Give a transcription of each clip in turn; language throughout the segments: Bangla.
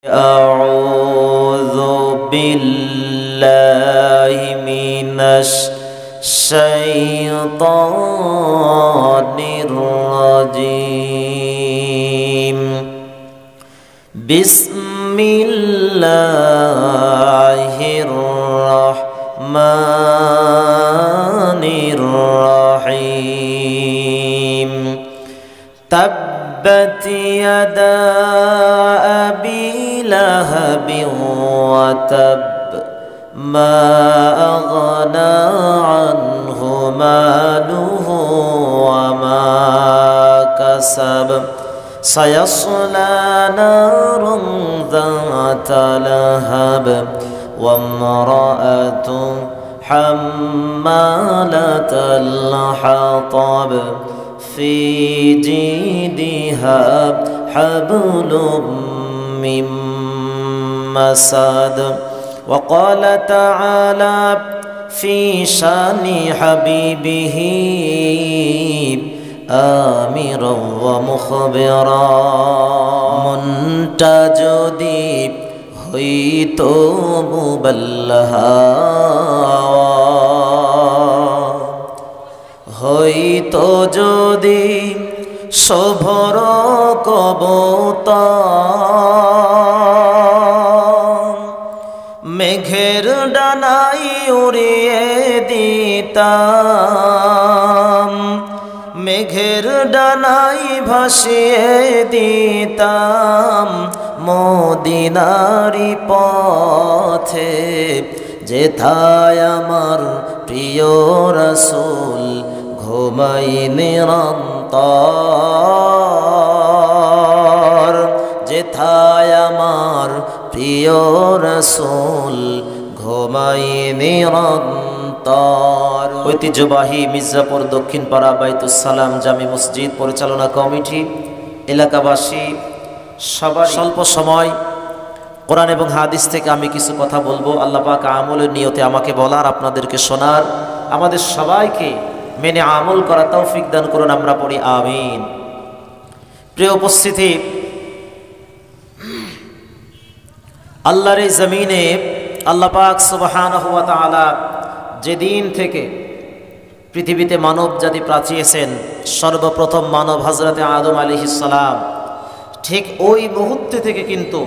أعوذ بالله من الشيطان الرجيم. بسم الله الرحمن الرحيم. تبت يدا أبي لهب وتب ما أغنى عنه ماله وما كسب سيصلى نارا ذات لهب وامرأته حمالة الحطب في جيدها حبل من مسد. وقال تعالى في شان حبيبه آمرا ومخبرا মনটা যদি হইতো মুবাল্লাহা হইতো যদি শোভর কবুতর মেঘের ডানাই উড়িয়ে দিতাম মেঘের ডানাই ভাসিয়ে দিতাম মদিনারি পথে যেথায় আমার প্রিয় রাসূল ঘুমাই নিরন্তর যেথায় আমার প্রিয় রাসূল ঘুমাই নিরন্তর। ঐতিহ্যবাহী মির্জাপুর দক্ষিণ পাড়া বাইতুস সালাম জামি মসজিদ পরিচালনা কমিটি এলাকাবাসী সবার স্বল্প সময় কোরআন এবং হাদিস থেকে আমি কিছু কথা বলবো। আল্লাহ পাক আমলের নিয়তে আমাকে বলার, আপনাদেরকে শোনার, আমাদের সবাইকে মেনে আমল করা তৌফিক দান করুন। আমরা পড়ি আমিন। প্রিয় উপস্থিতি, আল্লাহর এই জমিনে আল্লাহ পাক সুবহানাহু ওয়া তাআলা যেদিন থেকে পৃথিবীতে মানব জাতি পাঠিয়েছেন, সর্বপ্রথম মানব হযরতে আদম আলাইহিস সালাম, ঠিক ওই মুহূর্ত থেকে কিন্তু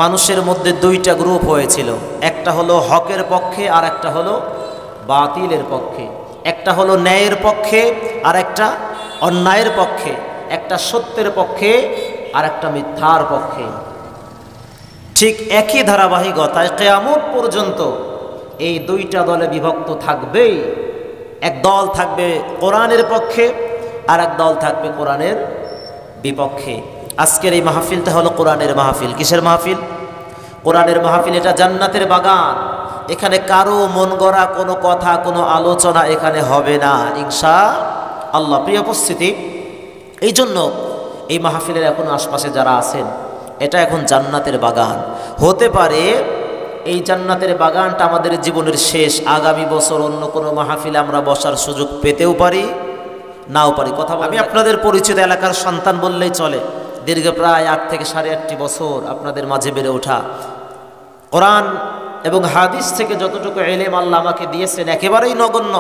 মানুষের মধ্যে দুইটা গ্রুপ হয়েছিল। একটা হলো হকের পক্ষে আর একটা হলো বাতিলের পক্ষে। একটা হলো ন্যায়ের পক্ষে আর একটা অন্যায়ের পক্ষে। একটা সত্যের পক্ষে আর একটা মিথ্যার পক্ষে। ঠিক একই ধারাবাহিকতায় কিয়ামত পর্যন্ত এই দুইটা দলে বিভক্ত থাকবেই। এক দল থাকবে কোরআনের পক্ষে আর এক দল থাকবে কোরআনের বিপক্ষে। আজকের এই মাহফিলটা হলো কোরআনের মাহফিল। কিসের মাহফিল? কোরআনের মাহফিল। এটা জান্নাতের বাগান। এখানে কারো মন গড়া কোনো কথা, কোনো আলোচনা এখানে হবে না ইনশাআল্লাহ। প্রিয় উপস্থিতি, এই জন্য এই মাহফিলের এখন আশপাশে যারা আছেন, এটা এখন জান্নাতের বাগান হতে পারে। এই জান্নাতের বাগানটা আমাদের জীবনের শেষ। আগামী বছর অন্য কোনো মাহফিলে আমরা বসার সুযোগ পেতেও পারি, নাও পারি। কথা আমি আপনাদের পরিচিত এলাকার সন্তান বললেই চলে। দীর্ঘ প্রায় 8 থেকে 8.5 বছর আপনাদের মাঝে বেড়ে ওঠা। কোরআন এবং হাদিস থেকে যতটুকু ইলম আল্লাহ আমাকে দিয়েছেন একেবারেই নগণ্য।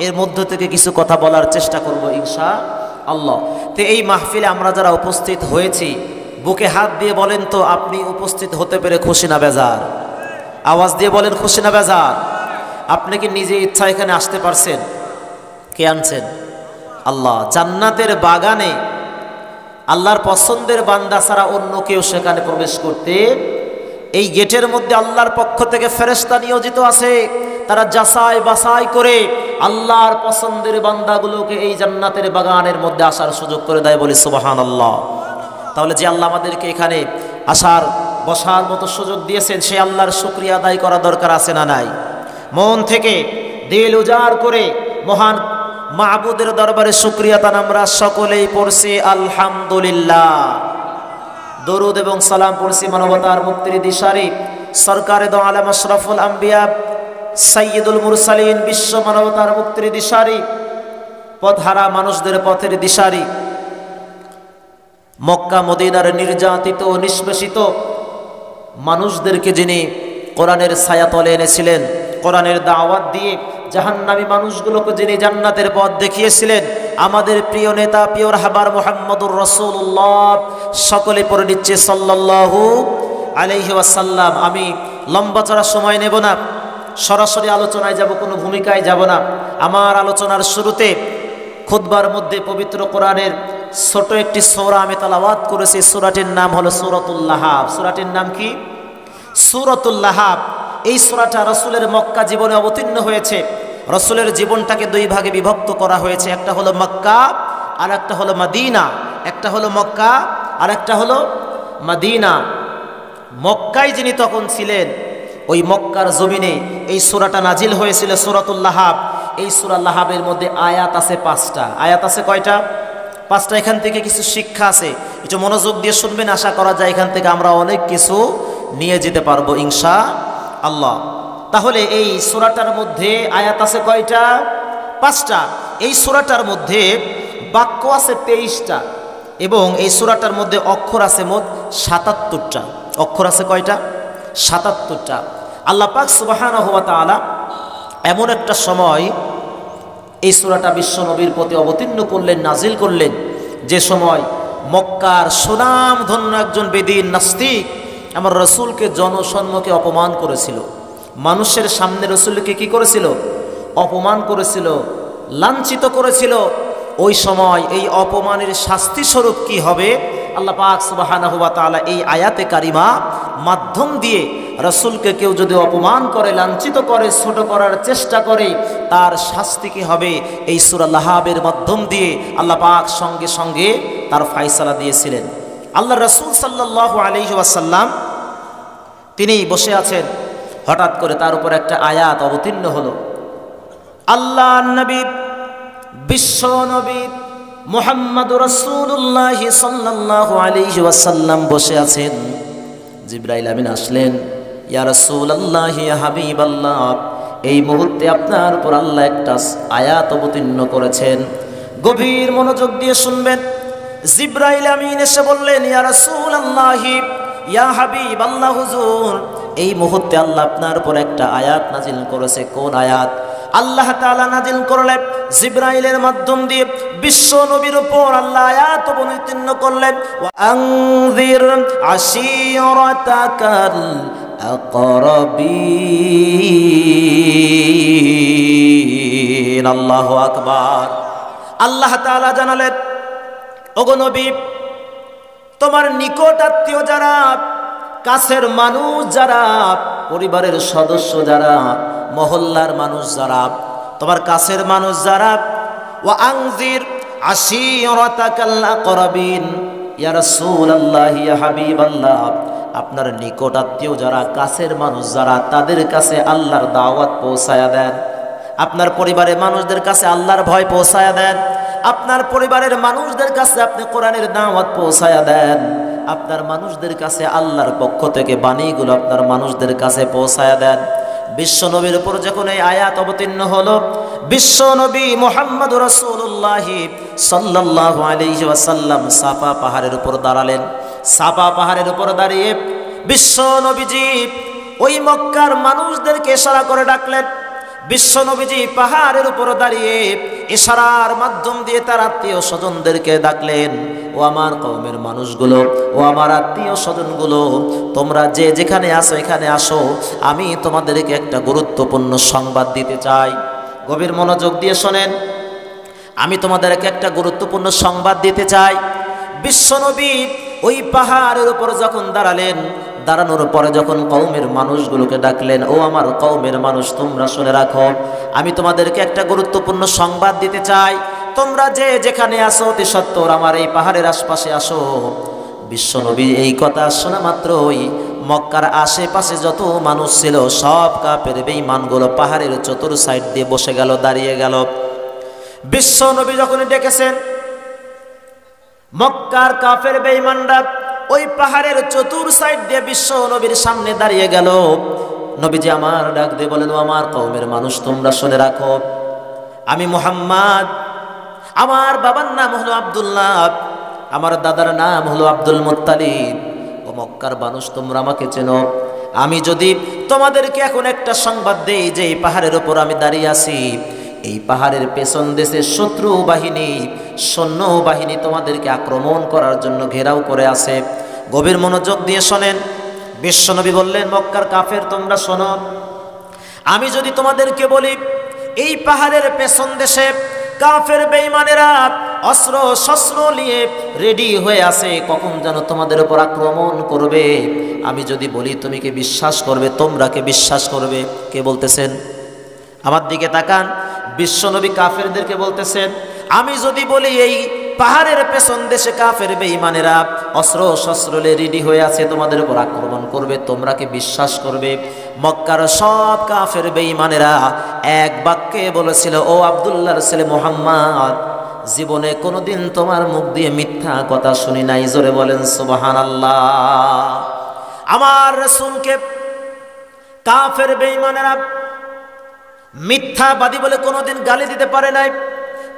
এর মধ্য থেকে কিছু কথা বলার চেষ্টা করব ইনশাআল্লাহ। তো এই মাহফিলে আমরা যারা উপস্থিত হয়েছি, বুকে হাত দিয়ে বলেন তো, আপনি উপস্থিত হতে পেরে খুশি না বেজার? আওয়াজ দিয়ে বলেন, খুশি না বেজার? আপনি কি নিজে ইচ্ছা এখানে আসতে পারছেন? কে আনছেন? আল্লাহ। জান্নাতের বাগানে আল্লাহর পছন্দের বান্দা ছাড়া অন্য কেউ সেখানে প্রবেশ করতে, এই গেটের মধ্যে আল্লাহর পক্ষ থেকে ফেরেশতা নিয়োজিত আছে। তারা যাচাই বাছাই করে আল্লাহর পছন্দের বান্দাগুলোকে এই জান্নাতের বাগানের মধ্যে আসার সুযোগ করে দেয়। বলি সুবহানাল্লাহ। তাহলে যে আল্লাহ আমাদেরকে এখানে আসার বসার মতো সুযোগ দিয়েছেন, সে আল্লাহর শুকরিয়া আদায় করা দরকার আছে না নাই? মন থেকে দিল উজাড় করে মহান মাহবুদের দরবারে শুকরিয়া তান আমরা সকলেই পড়ছি আলহামদুলিল্লাহ। দরুদ এবং সালাম পড়ছি মানবতার মুক্তির দিশারি সরকারে দো আলম আশরাফুল আম্বিয়া সাইয়্যিদুল মুরসালিন, বিশ্ব মানবতার মুক্তির দিশারি, পথহারা মানুষদের পথের দিশারি, মক্কা মদিনার নির্যাতিত নিষ্পেষিত মানুষদেরকে যিনি কোরআনের ছায়াতলে এনেছিলেন, কোরআনের দাওয়াত দিয়ে জাহান্নামী মানুষগুলোকে যিনি জান্নাতের পথ দেখিয়েছিলেন, আমাদের প্রিয় নেতা প্রিয় রাহবার মুহাম্মদুর রাসূলুল্লাহ, সকলে পড়ে নিচ্ছে সাল্লাল্লাহু আলাইহি ওয়াসাল্লাম। আমি লম্বা চড়া সময় নেব না, সরাসরি আলোচনায় যাব, কোনো ভূমিকায় যাব না। আমার আলোচনার শুরুতে খুতবার মধ্যে পবিত্র কোরআনের ছোট একটি সূরা আমি তেলাওয়াত করেছি। সূরাটির নাম হলো সূরাতুল লাহাব। সূরাটির নাম কি? সূরাতুল লাহাব। এই সূরাটা রাসূলের মক্কা জীবনে অবতীর্ণ হয়েছে। রাসূলের জীবনটাকে দুই ভাগে বিভক্ত করা হয়েছে, একটা হলো মক্কা আর একটা হলো মদিনা। একটা হলো মক্কা আর একটা হলো মদিনা। মক্কায় যিনি তখন ছিলেন, ওই মক্কার জমিনে এই সূরাটা নাজিল হয়েছিল, সূরাতুল লাহাব। এই সূরা লাহাবের মধ্যে আয়াত আছে 5টা। আয়াত আছে কয়টা? 5টা। এখান থেকে কিছু শিক্ষা আছে, একটু মনোযোগ দিয়ে শুনবেন, আশা করা যায় এখান থেকে আমরা অনেক কিছু নিয়ে যেতে পারবো ইনশাআল্লাহ। তাহলে এই সূরাটার মধ্যে আয়াত আছে কয়টা? 5টা। এই সূরাটার মধ্যে বাক্য আছে 23টা এবং এই সূরাটার মধ্যে অক্ষর আছে মোট 77টা। অক্ষর আছে কয়টা? 77টা। আল্লাহ পাক সুবহানাহু ওয়া তাআলা এমন একটা সময় এই সূরাটা বিশ্ব নবীর প্রতি অবতীর্ণ করলেন, নাজিল করলেন, যে সময় মক্কার সুনামধন্য একজন বেদিন নাস্তিক আমার রসুলকে জনসম্মুখে অপমান করেছিল। মানুষের সামনে রসুলকে কি করেছিল? অপমান করেছিল, লাঞ্ছিত করেছিল। ওই সময় এই অপমানের শাস্তি স্বরূপ কি হবে, আল্লাহ পাক সুবহানাহু ওয়া তাআলা এই আয়াতে কারিমা মাধ্যম দিয়ে রসুলকে কেউ যদি অপমান করে, লাঞ্ছিত করে, ছোট করার চেষ্টা করে, তার শাস্তি কি হবে, এই সূরা লাহাবের মাধ্যম দিয়ে আল্লাহ পাক সঙ্গে সঙ্গে তার ফয়সালা দিয়েছিলেন। আল্লাহ রসুল সাল্লাল্লাহু আলাইহি ওয়াসাল্লাম তিনি বসে আছেন, হঠাৎ করে তার উপর একটা আয়াত অবতীর্ণ হলো। আল্লাহ নবী, বিশ্ব নবী মুহাম্মদুর রাসূলুল্লাহ সাল্লাল্লাহু আলাইহি ওয়াসাল্লাম বসে আছেন। জিবরাইল আমিন আসলেন, ইয়া রাসূলুল্লাহ, ইয়া হাবিবাল্লাহ, এই মুহূর্তে আপনার উপর আল্লাহ একটা আয়াত অবতীর্ণ করেছেন, গভীর মনোযোগ দিয়ে শুনবেন। জিবরাইল আমিন এসে বললেন, ইয়া রাসূলুল্লাহ, ইয়া হাবিবাল্লাহ, হুজুর, এই মুহূর্তে আল্লাহ আপনার উপর একটা আয়াত নাজিল করেছে। কোন আয়াত? আল্লাহ তাআলা নাজিল করলেন জিবরাইলের মাধ্যম দিয়ে বিশ্ব নবীর উপর আল্লাহ আয়াত অবতীর্ণ করলেন, ওয়া আনযির আশীরাতাকাল আকরাবিন। আল্লাহু আকবার। আল্লাহ তাআলা জানালেন, ওগো নবী, তোমার নিকট আত্মীয় যারা, কাছের মানুষ যারা, পরিবারের সদস্য যারা, মহল্লার মানুষ যারা, তোমার কাছের মানুষ যারা, ওয়া আনযির আশীরাতাকাল আকরাবিন, ইয়া রাসূলুল্লাহ, ইয়া হাবিবাল্লাহ, আপনার নিকট আত্মীয় যারা, কাছের মানুষ যারা, তাদের কাছে আল্লাহর দাওয়াত পৌঁছায়া দেন। আপনার পরিবারের মানুষদের কাছে আল্লাহর ভয় পৌঁছায়া দেন। আপনার পরিবারের মানুষদের কাছে আপনি কোরআনের দাওয়াত পৌঁছায়া দেন। আপনার মানুষদের কাছে আল্লাহর পক্ষ থেকে বাণীগুলো আপনার মানুষদের কাছে পৌঁছায়া দেন। বিশ্ব নবীর উপর যখন এই আয়াত অবতীর্ণ হলো, বিশ্ব নবী মুহাম্মদুর রাসূলুল্লাহ সাল্লাল্লাহু আলাইহি ওয়াসাল্লাম সাফা পাহাড়ের উপর দাঁড়ালেন। সাফা পাহাড়ের উপর দাঁড়িয়ে বিশ্ব নবীজি ওই মক্কার মানুষদেরকে ইশারা করে ডাকলেন। বিশ্ব নবীজি পাহাড়ের উপর দাঁড়িয়ে ইশারার মাধ্যম দিয়ে তার আত্মীয় স্বজনদেরকে ডাকলেন, ও আমার কওমের মানুষগুলো, ও আমার আত্মীয় স্বজনগুলো, তোমরা যে যেখানে আসো এখানে আসো, আমি তোমাদেরকে একটা গুরুত্বপূর্ণ সংবাদ দিতে চাই। গভীর মনোযোগ দিয়ে শোনেন, আমি তোমাদেরকে একটা গুরুত্বপূর্ণ সংবাদ দিতে চাই। বিশ্বনবী ওই পাহাড়ের উপর যখন দাঁড়ালেন, দাঁড়ানোর পরে যখন কওমের মানুষগুলোকে ডাকলেন, ও আমার কওমের মানুষ, তোমরা শুনে রাখো, আমি তোমাদেরকে একটা গুরুত্বপূর্ণ সংবাদ দিতে চাই। তোমরা যে যেখানে আসো অতি সত্বর আমার এই পাহাড়ের আশপাশে আসো। বিশ্বনবী এই কথা শোনা মাত্রই মক্কার আশেপাশে যত মানুষ ছিল সব কাফের বেঈমানগুলো পাহাড়ের চতুর সাইড দিয়ে বসে গেল, দাঁড়িয়ে গেল। বিশ্বনবী যখন ডেকেছেন, মক্কার কাফের বেঈমানরা ওই পাহাড়ের চতুর সাইড দিয়ে বিশ্ব নবীর সামনে দাঁড়িয়ে গেল। নবীজি আমার ডাক দিয়ে বলেন, ও আমার কওমের মানুষ, তোমরা শুনে রাখো, আমি মুহাম্মদ, আমার বাবার নাম হলো আব্দুল্লাহ, আমার দাদার নাম হলো আব্দুল মুত্তালিব। ও ও মক্কার মানুষ তোমরা আমাকে চেনো, আমি যদি তোমাদেরকে এখন একটা সংবাদ দেই যে এই পাহাড়ের ওপর আমি দাঁড়িয়ে আছি, এই পাহাড়ের পেছন দেশে শত্রু বাহিনী, সৈন্য বাহিনী তোমাদেরকে আক্রমণ করার জন্য ঘেরাও করে আছে। গভীর মনোযোগ দিয়ে শোনেন। বিশ্বনবী বললেন, মক্কার কাফের তোমরা শোনো, আমি যদি তোমাদেরকে বলি এই পাহাড়ের পেছন দেশে কাফের বেঈমানেরা অস্ত্র শস্ত্র নিয়ে রেডি হয়ে আছে, কখন যেন তোমাদের উপর আক্রমণ করবে, আমি যদি বলি তুমি কি বিশ্বাস করবে? তোমরা কে বিশ্বাস করবে? কে বলতেছেন? আমার দিকে তাকান। বিশ্বনবী কাফেরদেরকে বলতেছেন, আমি যদি বলি এই পাহাড়ের পেছন দেশে কাফের বেঈমানেরা অস্ত্র শস্ত্র নিয়ে রেডি হয়ে আছে, তোমাদের উপর আক্রমণ করবে, তোমরা কি বিশ্বাস করবে? মক্কার সব কাফের বেঈমানেরা এক বাক্যে বলেছিল, ও আব্দুল্লাহর ছেলে মুহাম্মদ, জীবনে কোনোদিন তোমার মুখ দিয়ে মিথ্যা কথা শুনি নাই। জোরে বলেন সুবহানাল্লাহ। আমার রাসূলকে কাফের বেঈমানেরা মিথ্যাবাদী বলে কোনোদিন গালি দিতে পারে নাই,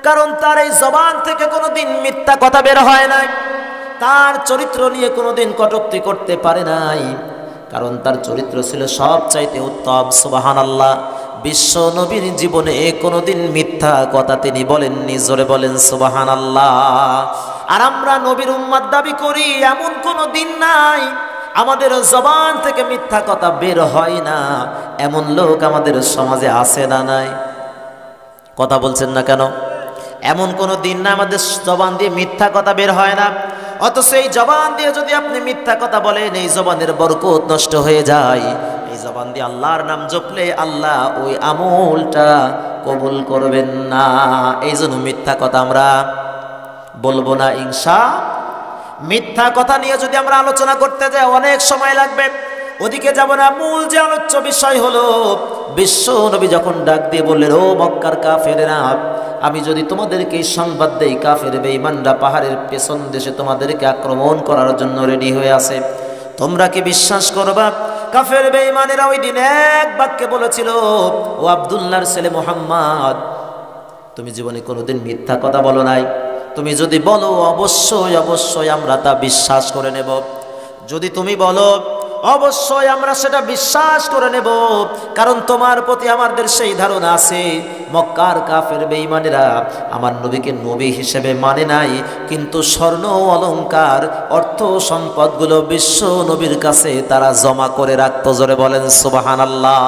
কারণ তার এই জবান থেকে কোনোদিন মিথ্যা কথা বের হয় নাই। তার চরিত্র নিয়ে কোনোদিন কটূক্তি করতে পারে নাই, কারণ তার চরিত্র ছিল সবচাইতে উত্তম। সুবহানাল্লাহ। বিশ্ব নবীর জীবনে কোনোদিন মিথ্যা কথা তিনি বলেননি। জোরে বলেন সুবহানাল্লাহ। আর আমরা নবীর উম্মত দাবি করি, এমন কোনো দিন নাই আমাদের জবান থেকে মিথ্যা কথা বের হয় না। এমন লোক আমাদের সমাজে আছে না নাই? কথা বলছেন না কেন? এমন কোনো দিন না আমাদের জবান দিয়ে মিথ্যা কথা বের হয় না। অথচ এই জবান দিয়ে যদি আপনি মিথ্যা কথা বলেন, এই জবানের বরকত নষ্ট হয়ে যায়। এই জবান দিয়ে আল্লাহর নাম জপলে আল্লাহ ওই আমলটা কবুল করবেন না। এই জন্য মিথ্যা কথা আমরা বলবো না ইনশাআল্লাহ। মিথ্যা কথা নিয়ে যদি আমরা আলোচনা করতে যাই অনেক সময় লাগবে, ওদিকে যাব না। মূল যে আলোচ্য বিষয় হলো, বিশ্ব নবী যখন ডাক দিয়ে বললেন, ও মক্কার কাফেরেরা, আমি যদি তোমাদেরকে সংবাদ দেই কাফের বেঈমানরা পাহাড়ের পেছন দেশে তোমাদেরকে আক্রমণ করার জন্য রেডি হয়ে আছে, তোমরা কি বিশ্বাস করবা? কাফের বেঈমানেরা ওই দিন এক বাক্যে বলেছিল, ও আব্দুল্লাহর ছেলে মুহাম্মদ, তুমি জীবনে কোনোদিন মিথ্যা কথা বলো নাই, তুমি যদি বলো অবশ্যই অবশ্যই আমরা তা বিশ্বাস করে নেব। যদি তুমি বলো অবশ্যই আমরা সেটা বিশ্বাস করে নেব, কারণ তোমার প্রতি আমাদের সেই ধারণা আছে মক্কার কাফের বেঈমানেরা আমার নবীকে নবী হিসেবে মানে নাই, কিন্তু স্বর্ণ অলংকার অর্থ সম্পদগুলো বিশ্ব নবীর কাছে তারা জমা করে রাখতো। জোরে বলেন সুবহানাল্লাহ।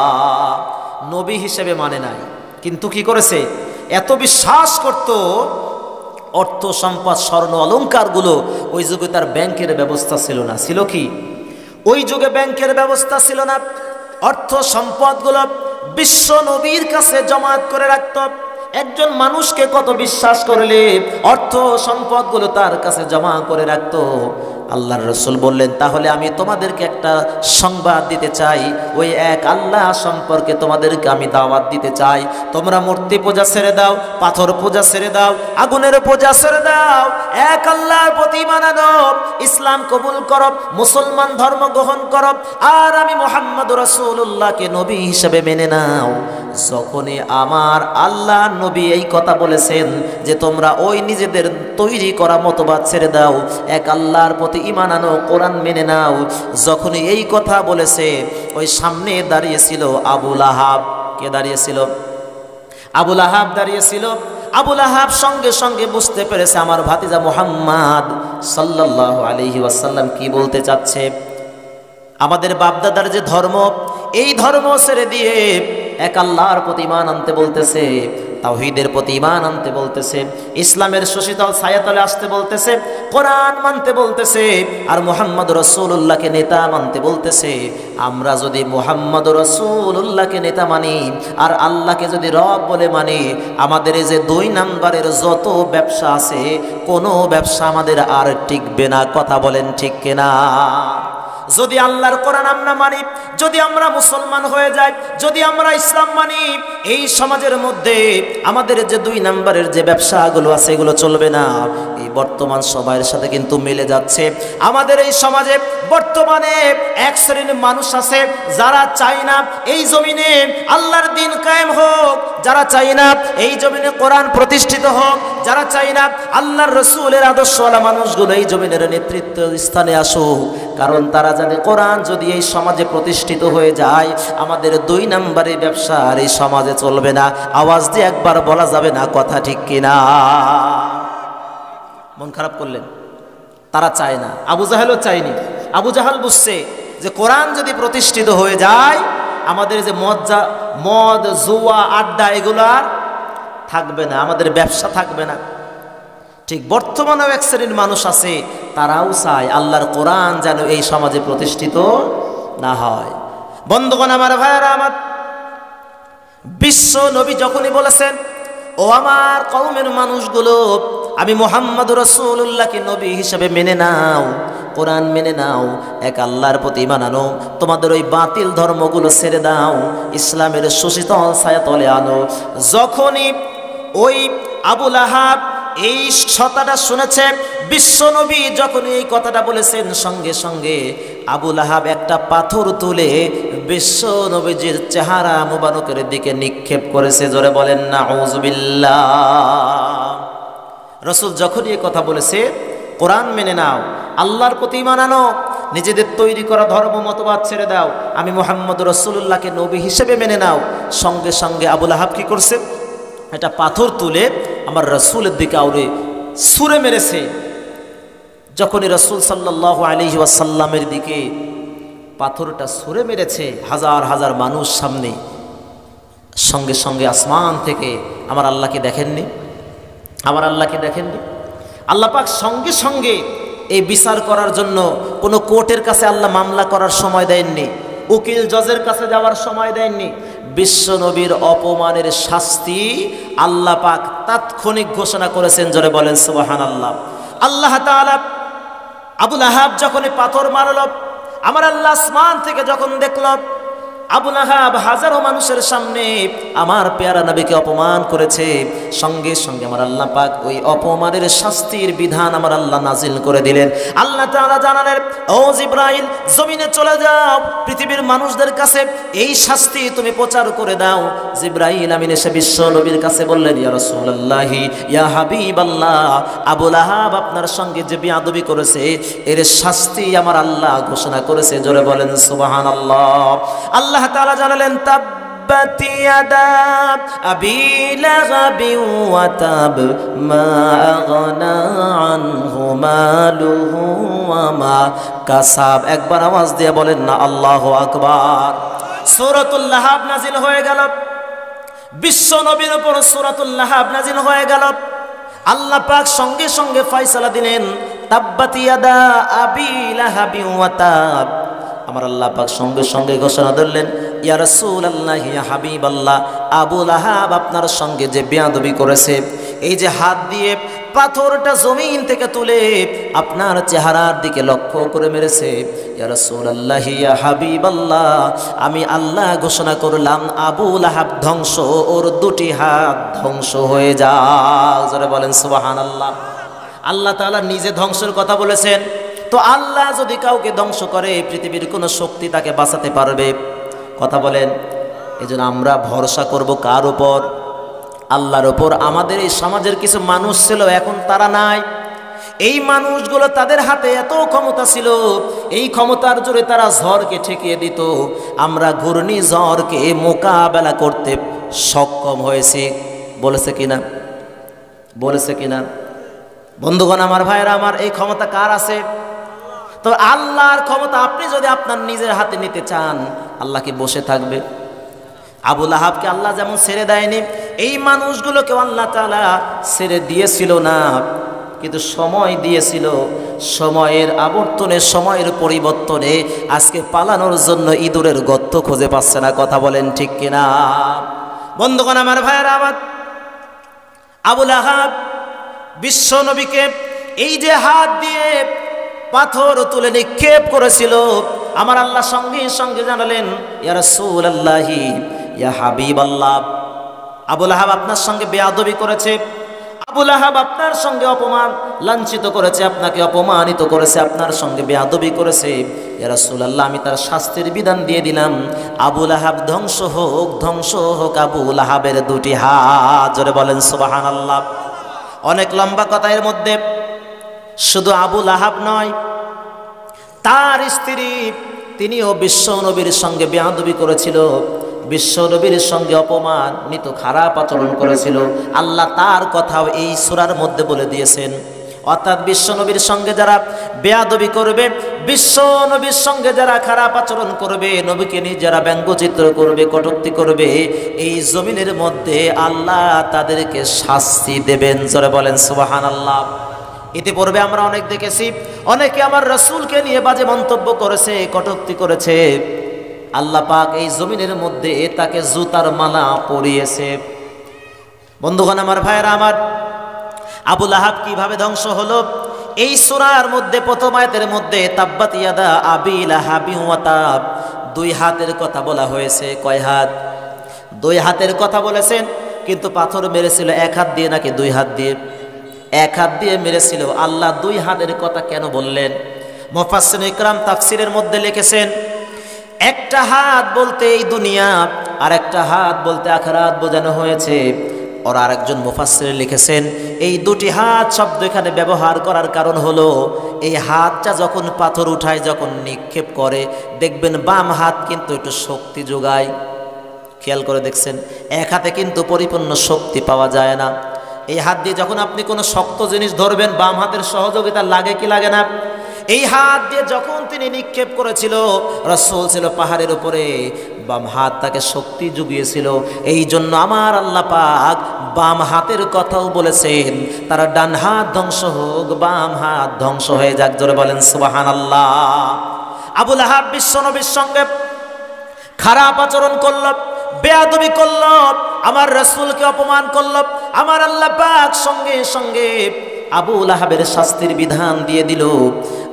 নবী হিসেবে মানে নাই, কিন্তু কি করেছে? এত বিশ্বাস করত, অর্থ সম্পদ স্বর্ণ অলংকারগুলো। ওই যুগে তার ব্যাংকের ব্যবস্থা ছিল না। ছিল কি? ওই যুগে ব্যাংকের ব্যবস্থা ছিল না। অর্থ সম্পদগুলো বিশ্ব নবীর কাছে জমায়েত করে রাখত। একজন মানুষকে কত বিশ্বাস করলে অর্থ সম্পদগুলো তার কাছে জমা করে রাখত। আল্লাহর রাসূল বললেন, তাহলে আমি তোমাদেরকে একটা সংবাদ দিতে চাই, ওই এক আল্লাহ সম্পর্কে তোমাদেরকে আমি দাওয়াত দিতে চাই। তোমরা মূর্তি পূজা ছেড়ে দাও, পাথর পূজা ছেড়ে দাও, আগুনের পূজা ছেড়ে দাও, এক আল্লাহর প্রতি ঈমান আনো, ইসলাম কবুল করো, মুসলমান ধর্ম গ্রহণ করো, আর আমি মুহাম্মদুর রাসূলুল্লাহকে নবী হিসেবে মেনে নাও। যখনই আমার আল্লাহ নবী এই কথা বলেছেন যে তোমরা ওই নিজেদের তৈরি করা মতবাদ ছেড়ে দাও, এক আল্লাহর প্রতি ঈমান আনো, কোরআন মেনে নাও, যখনই এই কথা বলেছে, ওই সামনে দাঁড়িয়েছিল আবু লাহাব। কে দাঁড়িয়েছিল? আবু লাহাব দাঁড়িয়েছিল। আবু লাহাব সঙ্গে সঙ্গে বুঝতে পেরেছে আমার ভাতিজা মুহাম্মদ সাল্লাল্লাহু আলাইহি ওয়াসাল্লাম কি বলতে চাচ্ছে। আমাদের বাপদাদার যে ধর্ম, এই ধর্ম ছেড়ে দিয়ে এক আল্লাহর প্রতি ঈমান আনতে বলতেছে, তাওহীদের প্রতি ঈমান আনতে বলতেছে, ইসলামের শশীতল ছায়াতলে আসতে বলতেছে, কোরআন মানতে বলতেছে, আর মুহাম্মদ রাসূলুল্লাহকে নেতা মানতে বলতেছে। আমরা যদি মুহাম্মদ রাসূলুল্লাহকে নেতা মানি আর আল্লাহকে যদি রব বলে মানি, আমাদের এই যে 2 নাম্বারের যত ব্যবসা আছে, কোনো ব্যবসা আমাদের আর টিকবে না। কথা বলেন ঠিক কিনা? যদি আল্লাহর কোরআন আমরা মানি, যদি আমরা মুসলমান হয়ে যাই, যদি আমরা ইসলাম মানি, এই সমাজের মধ্যে আমাদের যে 2 নম্বরের যে ব্যবসাগুলো আছে এগুলো চলবে না। এই বর্তমান সময়ের সাথে কিন্তু মিলে যাচ্ছে। আমাদের এই সমাজে বর্তমানে এক শ্রেণীর মানুষ আছে যারা চায় না এই জমিনে আল্লাহর দ্বীন কায়েম হোক, যারা চায় না এই জমিনে কোরআন প্রতিষ্ঠিত হোক, যারা চায় না আল্লাহর রাসূলের আদর্শওয়ালা মানুষগুলো এই জমিনের নেতৃত্ব স্থানে আসুক। কারণ তারা জানে কোরআন যদি এই সমাজে প্রতিষ্ঠিত হয়ে যায়, আমাদের 2 নম্বরের ব্যবসা আর এই সমাজে চলবে না। আওয়াজ দিয়ে একবার বলা যাবে না কথা ঠিক কিনা? মন খারাপ করলেন? তারা চায় না, আবু জাহেলও চায়নি। আবু জাহেল বুঝছে যে কোরআন যদি প্রতিষ্ঠিত হয়ে যায়, আমাদের যে মদ জুয়া আড্ডা এগুলো আর থাকবে না, আমাদের ব্যবসা থাকবে না। ঠিক বর্তমানেও এক শ্রেণীর মানুষ আছে, তারাও চায় আল্লাহর কোরআন যেন এই সমাজে প্রতিষ্ঠিত না হয়। বন্ধুগণ আমার, ভাইয়েরা আমার, বিশ্ব নবী যখনই বলেছেন, ও আমার কওমের মানুষগুলো, আমি মুহাম্মদুর রাসূলুল্লাহকে নবী হিসেবে মেনে নাও, কোরআন মেনে নাও, এক আল্লাহর প্রতি ঈমান আনো, তোমাদের ওই বাতিল ধর্মগুলো ছেড়ে দাও, ইসলামের সুশীতল ছায়াতলে আনো। যখনই ওই আবু লাহাব এই কথাটা শুনেছে, বিশ্বনবী যখন এই কথাটা বলেছেন, সঙ্গে সঙ্গে আবু লাহাব একটা পাথর তুলে বিশ্বনবীজির চেহারা মুবারকের দিকে নিক্ষেপ করেছে। জোরে বলেন নাউযুবিল্লাহ। রাসূল যখনই এই কথা বলেছে, কোরআন মেনে নাও, আল্লাহর প্রতি ঈমান আনো, নিজেদের তৈরি করা ধর্ম মতবাদ ছেড়ে দাও, আমি মুহাম্মদুর রাসূলুল্লাহকে নবী হিসেবে মেনে নাও, সঙ্গে সঙ্গে আবু লাহাব কি করছে? একটা পাথর তুলে আমার রাসূলের দিকে আউড়ে ছুঁড়ে মেরেছে। যখনই রাসূল সাল্লাল্লাহু আলাইহি ওয়াসাল্লামের দিকে পাথরটা ছুঁড়ে মেরেছে হাজার হাজার মানুষ সামনে, সঙ্গে সঙ্গে আসমান থেকে আমার আল্লাহকে দেখেননি? আমার আল্লাহকে দেখেননি? আল্লাহ পাক সঙ্গে সঙ্গে এই বিচার করার জন্য কোনো কোর্টের কাছে আল্লাহ মামলা করার সময় দেননি, উকিল জজের কাছে যাওয়ার সময় দেননি। বিশ্ব নবীর অপমানের শাস্তি আল্লাহ পাক তাৎক্ষণিক ঘোষণা করেছেন। জোরে বলেন সুবহানাল্লাহ। আল্লাহ তাআলা আবু লাহাব যখন পাথর মারল, আমার আল্লাহ আসমান থেকে যখন দেখল আবু লাহাব হাজারো মানুষের সামনে আমার পেয়ারা নবীকে অপমান করেছে, সঙ্গে সঙ্গে আমার আল্লাহ পাক ওই অপমানের শাস্তির বিধান আমার আল্লাহ নাজিল করে দিলেন। আল্লাহ তাআলা জানালেন, ও জিবরাইল, জমিনে চলে যাও, পৃথিবীর মানুষদের কাছে এই শাস্তি তুমি প্রচার করে দাও। জিবরাইল আমিন এসে বিশ্ব নবীর কাছে বললেন, ইয়া রাসূলুল্লাহি, ইয়া হাবিবাল্লাহ, আবু লাহাব আপনার সঙ্গে যে বেয়াদবি করেছে এর শাস্তি আমার আল্লাহ ঘোষণা করেছে। জোরে বলেন সুবহানাল্লাহ। আল্লাহ তাআলা জানালেন, তাব্বাত ইয়াদা আবি লাহাবিন ওয়া তাব, মা আগনা আনহু মালুহু ওয়া মা কাসাব। একবার আওয়াজ দিয়ে বলেন না আল্লাহু আকবার। সূরাতুল লাহাব নাজিল হয়ে গেল, বিশ্ব নবীর উপর সূরাতুল লাহাব নাজিল হয়ে গেল। আল্লাহ পাক সঙ্গে সঙ্গে ফয়সালা দিলেন, তাব্বাত ইয়াদা আবি লাহাবিন ওয়া তাব। আমার আল্লাহ পাক সঙ্গে সঙ্গে ঘোষণা দিলেন, ইয়া রাসূলুল্লাহ, ইয়া হাবিবাল্লাহ, আবু লাহাব আপনার সঙ্গে যে বেয়াদবি করেছে, এই যে হাত দিয়ে পাথরটা জমিন থেকে তুলে আপনার চেহারার দিকে লক্ষ্য করে মেরেছে, ইয়া রাসূলুল্লাহ, ইয়া হাবিবাল্লাহ, আমি আল্লাহ ঘোষণা করলাম আবু লাহাব ধ্বংস, ওর 2টি হাত ধ্বংস হয়ে যাক। যারা বলেন সুবহানাল্লাহ। আল্লাহ তাআলা নিজে ধ্বংসের কথা বলেছেন, তো আল্লাহ যদি কাউকে ধ্বংস করে পৃথিবীর কোনো শক্তি তাকে বাঁচাতে পারবে? কথা বলেন। এজন্য আমরা ভরসা করব কার উপর? আল্লাহর উপর। আমাদের এই সমাজের কিছু মানুষ ছিল, এখন তারা নাই। এই মানুষগুলো, তাদের হাতে এত ক্ষমতা ছিল, এই ক্ষমতার জোরে তারা ঝড়কে ঠেকিয়ে দিত। আমরা ঘূর্ণিঝড়কে মোকাবেলা করতে সক্ষম হয়েছি। বলেছে কিনা? বলেছে কিনা? বন্ধুগণ আমার, ভাইরা আমার, এই ক্ষমতা কার আছে? তো আল্লাহর ক্ষমতা আপনি যদি আপনার নিজের হাতে নিতে চান, আল্লাহ কি বসে থাকবে? আবু লাহাবকে আল্লাহ যেমন ছেড়ে দেয়নি, এই মানুষগুলোকেও আল্লাহ তাআলা ছেড়ে দিয়েছিল না, কিন্তু সময় দিয়েছিল। সময়ের আবর্তনে, সময়ের পরিবর্তনে আজকে পালানোর জন্য ইঁদুরের গর্ত খুঁজে পাচ্ছে না। কথা বলেন ঠিক কিনা? বন্ধুগণ আমার, ভাইয়েরা আমার, আবু লাহাব বিশ্ব নবীকে এই যে হাত দিয়ে পাথর তুলে নিক্ষেপ করেছিল, আমার আল্লাহ সঙ্গে সঙ্গে জানালেন, ইয়া রাসূলুল্লাহ, ইয়া হাবিবাল্লাহ, আবু লাহাব আপনার সঙ্গে বেয়াদবি করেছে, আবু লাহাব আপনার সঙ্গে অপমান লাঞ্ছিত করেছে, আপনাকে অপমানিত করেছে, আপনার সঙ্গে বেয়াদবি করেছে। ইয়া রাসূলুল্লাহ, আমি তার শাস্তির বিধান দিয়ে দিলাম, আবু লাহাব ধ্বংস হোক, ধ্বংস হোক আবু লাহাবের দুটি হাত। জোরে বলেন সুবহানাল্লাহ। অনেক লম্বা কথা এর মধ্যে। শুধু আবু লাহাব নয়, তার স্ত্রী তিনিও বিশ্ব নবীর সঙ্গে বেয়াদবি করেছিল, বিশ্ব নবীর সঙ্গে অপমানিত খারাপ আচরণ করেছিল। আল্লাহ তার কথাও এই সূরার মধ্যে বলে দিয়েছেন। অর্থাৎ বিশ্ব নবীর সঙ্গে যারা বেয়াদবি করবে, বিশ্ব নবীর সঙ্গে যারা খারাপ আচরণ করবে, নবীকে নিয়ে যারা ব্যঙ্গচিত্র করবে, কটূক্তি করবে, এই জমিনের মধ্যে আল্লাহ তাদেরকে শাস্তি দেবেন। জোরে বলেন সুবহানাল্লাহ। ইতিপূর্বে আমরা অনেক দেখেছি, অনেকে আমার রাসূলকে নিয়ে বাজে মন্তব্য করেছে, কটূক্তি করেছে। আল্লাহ পাক এই জমিনের মধ্যে তাকে জুতার মালা পরিয়েছে। বন্ধুগণ আমার, ভাইয়েরা আমার, আবু লাহাব কিভাবে ধ্বংস হলো? এই সূরার মধ্যে প্রথম আয়াতের মধ্যে তাব্বাত ইয়াদা আবি লাহাবি ওয়া তাব, দুই হাতের কথা বলা হয়েছে। কয় হাত? দুই হাতের কথা বলেছেন। কিন্তু পাথর মেরেছিল এক হাত দিয়ে নাকি দুই হাত দিয়ে? এক হাত দিয়ে মেরেছিল। আল্লাহ দুই হাতের কথা কেন বললেন? মুফাসসিরিন ইকরাম তাফসীরের মধ্যে লিখেছেন, একটা হাত বলতে এই দুনিয়া, আর একটা হাত বলতে আখিরাত বোঝানো হয়েছে। আর আরেকজন মুফাসসির লিখেছেন, এই দুটি হাত শব্দ এখানে ব্যবহার করার কারণ হলো, এই হাতটা যখন পাথর উঠায়, যখন নিক্ষেপ করে, দেখবেন বাম হাত কিন্তু একটু শক্তি যোগায়। খেয়াল করে দেখছেন, এক হাতে কিন্তু পরিপূর্ণ শক্তি পাওয়া যায় না। এই হাত দিয়ে যখন আপনি কোনো শক্ত জিনিস ধরবেন, বাম হাতের সহযোগিতা লাগে কি লাগে না? এই হাত দিয়ে যখন তিনি নিক্ষেপ করেছিল, রাসূল ছিল পাহাড়ের উপরে, বাম হাত তাকে শক্তি জুগিয়েছিল। এই জন্য আমার আল্লাহ পাক বাম হাতের কথাও বলেছেন, তারা ডান হাত ধ্বংস হোক, বাম হাত ধ্বংস হয়ে যাক। জোরে বলেন সুবহানাল্লাহ। আবু লাহাব বিশ্ব নবীর সঙ্গে খারাপ আচরণ করল, বেয়াদবি করল, আমার রাসূলকে অপমান করল। আমার আল্লাহ পাক সঙ্গে সঙ্গে আবু লাহাবের শাস্তির বিধান দিয়ে দিল।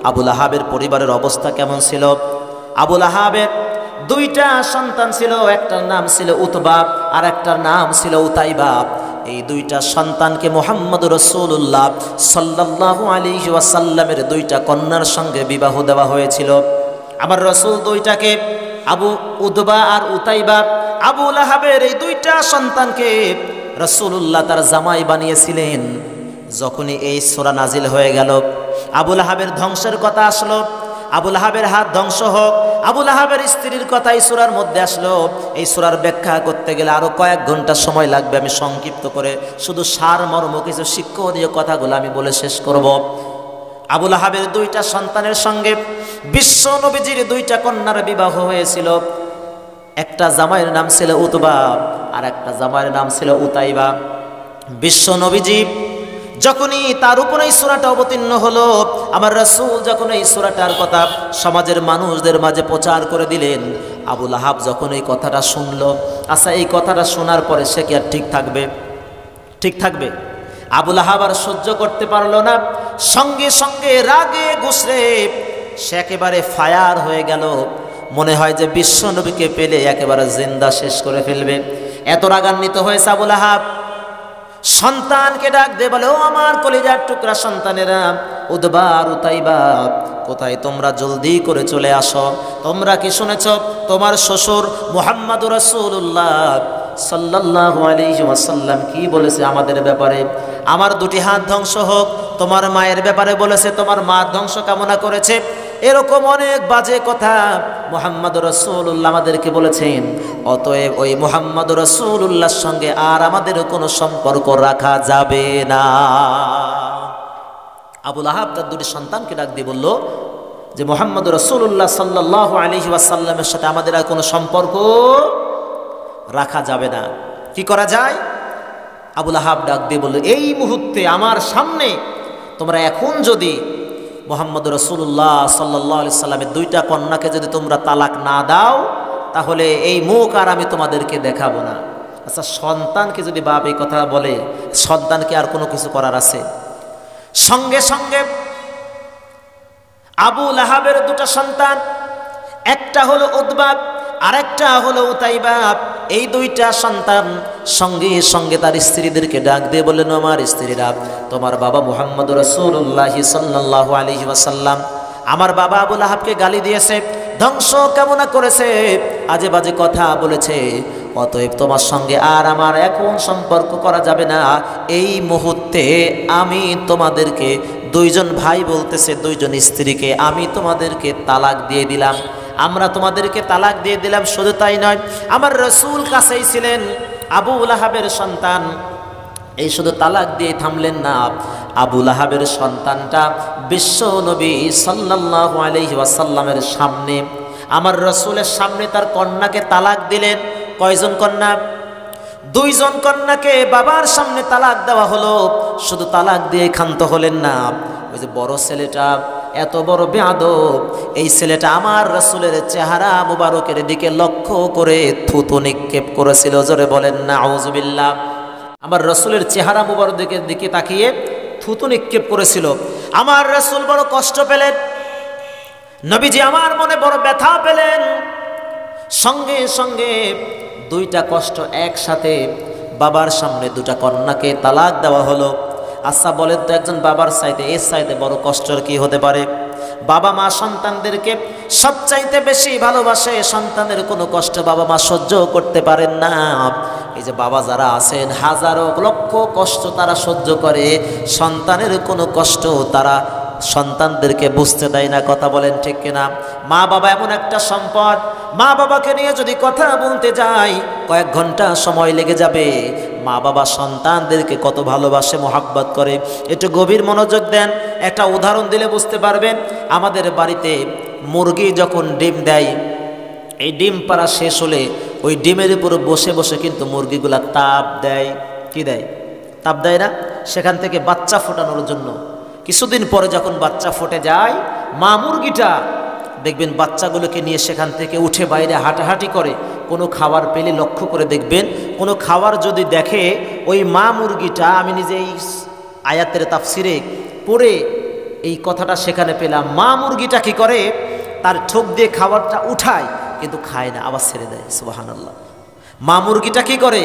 আবু লাহাবের পরিবারের অবস্থা কেমন ছিল? আবু লাহাবের দুইটা সন্তান ছিল, একটার নাম ছিল উতবা আর একটার নাম ছিল উতাইবা। এই দুইটা সন্তানকে মুহাম্মদুর রাসূলুল্লাহ সাল্লাল্লাহু আলাইহি ওয়াসাল্লামের দুইটা কন্যার সঙ্গে বিবাহ দেওয়া হয়েছিল। আমার রাসূল দুইটাকে, আবু উতবা আর উতাইবা, আবু লাহাবের এই দুইটা সন্তানকে রাসূলুল্লাহ তার জামাই বানিয়েছিলেন। যখনই এই সূরা নাজিল হয়ে গেল, আবু লাহাবের ধ্বংসের কথা আসলো, আবু লাহাবের হাত ধ্বংস হোক, আবু লাহাবের স্ত্রীর কথা এই সূরার মধ্যে আসলো। এই সূরার ব্যাখ্যা করতে গেলে আরো কয়েক ঘন্টা সময় লাগবে। আমি সংক্ষিপ্ত করে শুধু সারমর্ম কিছু শিক্ষণীয় কথাগুলো আমি বলে শেষ করব। আবু লাহাবের দুইটা সন্তানের সঙ্গে বিশ্ব নবীজির দুইটা কন্যার বিবাহ হয়েছিল। একটা জামাইয়ের নাম ছিল উতবা আর একটা জামাইয়ের নাম ছিল উতাইবা। বিশ্ব নবীজি যখনই তার উপরে এই সূরাটা অবতীর্ণ হলো, আমার রাসূল যখন এই সূরাটার কথা সমাজের মানুষদের মাঝে প্রচার করে দিলেন, আবু লাহাব যখন এই কথাটা শুনলো, আচ্ছা এই কথাটা শোনার পরে সে কি আর ঠিক থাকবে? ঠিক থাকবে? আবু লাহাব আর সহ্য করতে পারলো না। সঙ্গে সঙ্গে রাগে গুসরে সে একেবারে ফায়ার হয়ে গেল। মনে হয় যে বিশ্ব নবীকে পেলে একেবারে জিন্দা শেষ করে ফেলবে। এত রাগান্বিত হয়েছে আবু লাহাব। সন্তানকে ডাক দিয়ে বলে, ও আমার কলিজার টুকরা সন্তানেরা, উতবা আর উতাইবা কোথায়? তোমরা জলদি করে চলে আসো। তোমরা কি শুনেছ তোমার শ্বশুর মুহাম্মদুর রাসূলুল্লাহ সাল্লাল্লাহু আলাইহি ওয়াসাল্লাম কি বলেছে আমাদের ব্যাপারে? আমার দুটি হাত ধ্বংস হোক। তোমার মায়ের ব্যাপারে বলেছে, তোমার মা ধ্বংস কামনা করেছে। এরকম অনেক বাজে কথা মুহাম্মদুর রাসূলুল্লাহ আমাদেরকে বলেছেন। অতএব ওই মুহাম্মদুর রাসূলুল্লাহর সঙ্গে আর আমাদের কোনো সম্পর্ক রাখা যাবে না। আবু লাহাব তার দুটি সন্তানকে ডাক দিয়ে বলল যে মুহাম্মদুর রাসূলুল্লাহ সাল্লাল্লাহু আলাইহি ওয়াসাল্লামের সাথে আমাদের আর কোনো সম্পর্ক রাখা যাবে না। কি করা যায়? আবু লাহাব ডাক দিয়ে বলল, এই মুহূর্তে আমার সামনে তোমরা এখন যদি মুহাম্মদুর রাসূলুল্লাহ সাল্লাল্লাহু আলাইহি সাল্লামের দুইটা কন্যাকে যদি তোমরা তালাক না দাও, তাহলে এই মুখ আর আমি তোমাদেরকে দেখাবো না। আচ্ছা, সন্তানকে যদি বাপ এই কথা বলে, সন্তানকে আর কোনো কিছু করার আছে? সঙ্গে সঙ্গে আবু লাহাবের দুটা সন্তান, একটা হলো উতবা আর একটা হলো উতাইবা, এই দুইটা সন্তান সঙ্গে সঙ্গে তার স্ত্রীদেরকে ডাক দিয়ে বললেন, আমার স্ত্রীরা, তোমার বাবা মুহাম্মদ রাসূলুল্লাহ সাল্লাল্লাহু আলাইহি ওয়াসাল্লাম আমার বাবা আবু লাহাবকে গালি দিয়েছে, ধ্বংস কামনা করেছে, আজে বাজে কথা বলেছে, অতএব তোমার সঙ্গে আর আমার এখন সম্পর্ক করা যাবে না। এই মুহূর্তে আমি তোমাদেরকে, দুইজন ভাই বলতেছে দুইজন স্ত্রীকে, আমি তোমাদেরকে তালাক দিয়ে দিলাম, আমরা তোমাদেরকে তালাক দিয়ে দিলাম। শুধু তাই নয়, আমার রাসূল কাছেই ছিলেন আবু লাহাবের সন্তান, এই শুধু তালাক দিয়ে থামলেন না, আবু লাহাবের সন্তানটা বিশ্ব নবী সাল্লাল্লাহু আলাইহি ওয়াসাল্লামের সামনে, আমার রাসূলের সামনে তার কন্যাকে তালাক দিলেন। কয়জন কন্যা? দুইজন কন্যাকে বাবার সামনে তালাক দেওয়া হলো। শুধু তালাক দিয়ে ক্ষান্ত হলেন না, ওই যে বড় ছেলেটা এত বড় বেয়াদব, এই ছেলেটা আমার রাসূলের চেহারা মুবারকের দিকে লক্ষ্য করে থুতু নিক্ষেপ করেছিল। জোরে বলেন নাউযুবিল্লাহ। আমার রাসূলের চেহারা মুবারকের দিকে তাকিয়ে থুতু নিক্ষেপ করেছিল। আমার রাসূল বড় কষ্ট পেলেন, নবীজি আমার মনে বড় ব্যথা পেলেন। সঙ্গে সঙ্গে দুইটা কষ্ট একসাথে, বাবার সামনে দুটা কন্যাকে তালাক দেওয়া হলো। আচ্ছা বলেন তো, একজন বাবার চাইতে এর চাইতে বড় কষ্টের কি হতে পারে? বাবা মা সন্তানদেরকে সবচাইতে বেশি ভালোবাসে, সন্তানের কোনো কষ্ট বাবা মা সহ্য করতে পারেন না। এই যে বাবা যারা আছেন, হাজারো লক্ষ কষ্ট তারা সহ্য করে, সন্তানের কোনো কষ্ট তারা সন্তানদেরকে বুঝতে দেয় না। কথা বলেন ঠিক কিনা? মা বাবা এমন একটা সম্পদ, মা বাবাকে নিয়ে যদি কথা বলতে যাই কয়েক ঘন্টা সময় লেগে যাবে। মা বাবা সন্তানদেরকে কত ভালোবাসে, মোহাব্বত করে, একটু গভীর মনোযোগ দেন। একটা উদাহরণ দিলে বুঝতে পারবেন। আমাদের বাড়িতে মুরগি যখন ডিম দেয়, এই ডিম পাড়া শেষ হলে ওই ডিমের উপর বসে বসে কিন্তু মুরগিগুলা তাপ দেয়। কি দেয়? তাপ দেয় না? সেখান থেকে বাচ্চা ফোটানোর জন্য কিছুদিন পরে যখন বাচ্চা ফুটে যায়, মা মুরগিটা দেখবেন বাচ্চাগুলোকে নিয়ে সেখান থেকে উঠে বাইরে হাঁটাহাঁটি করে। কোনো খাবার পেলে লক্ষ্য করে দেখবেন, কোনো খাবার যদি দেখে, ওই মা মুরগিটা, আমি নিজে এই আয়াতের তাফসিরে পড়ে এই কথাটা সেখানে পেলাম, মা মুরগিটা কি করে, তার ঠোক দিয়ে খাবারটা উঠায় কিন্তু খায় না, আবার ছেড়ে দেয়। সুবহানাল্লাহ। মা মুরগিটা কি করে?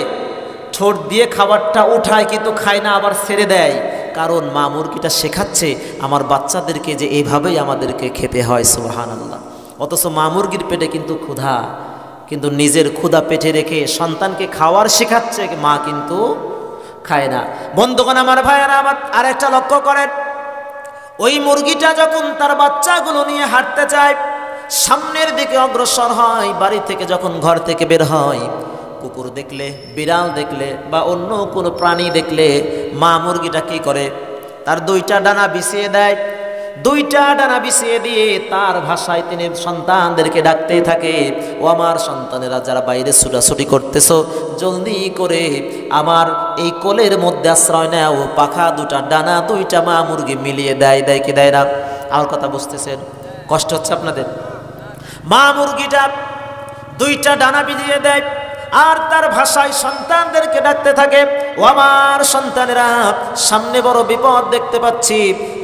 ঠোঁট দিয়ে খাবারটা উঠায় কিন্তু খায় না, আবার ছেড়ে দেয়। কারণ মা মুরগিটা শেখাচ্ছে আমার বাচ্চাদেরকে যে এইভাবেই আমাদেরকে খেতে হয়। সুবহানাল্লাহ। অথচ মা মুরগির পেটে কিন্তু ক্ষুধা, কিন্তু নিজের ক্ষুধা পেটে রেখে সন্তানকে খাওয়ার শেখাচ্ছে, মা কিন্তু খায় না। বন্ধুগণ আমার, ভাইয়েরা আমার, আরেকটা লক্ষ্য করেন, ওই মুরগিটা যখন তার বাচ্চাগুলো নিয়ে হাঁটতে চায়, সামনের দিকে অগ্রসর হয়, বাড়ি থেকে যখন ঘর থেকে বের হয়, কুকুর দেখলে, বিড়াল দেখলে বা অন্য কোনো প্রাণী দেখলে মা মুরগিটা কি করে? তার দুইটা ডানা বিছিয়ে দেয়। দুইটা ডানা বিছিয়ে দিয়ে তার ভাষায় তিনি সন্তানদেরকে ডাকতেই থাকে, ও আমার সন্তানেরা যারা বাইরে ছুটাছুটি করতেছো, জলদি করে আমার এই কোলের মধ্যে আশ্রয় নাও। পাখা দুটা ডানা দুইটা মা মুরগি মিলিয়ে দেয়। দেয় কি দেয় না? আমার কথা বুঝতেছেন? কষ্ট হচ্ছে আপনাদের? মা মুরগিটা দুইটা ডানা বিলিয়ে দেয় আর তার ভাষায় সন্তানদেরকে ডাকতে থাকে, ও আমার সন্তানেরা, সামনে বড় বিপদ দেখতে পাচ্ছি,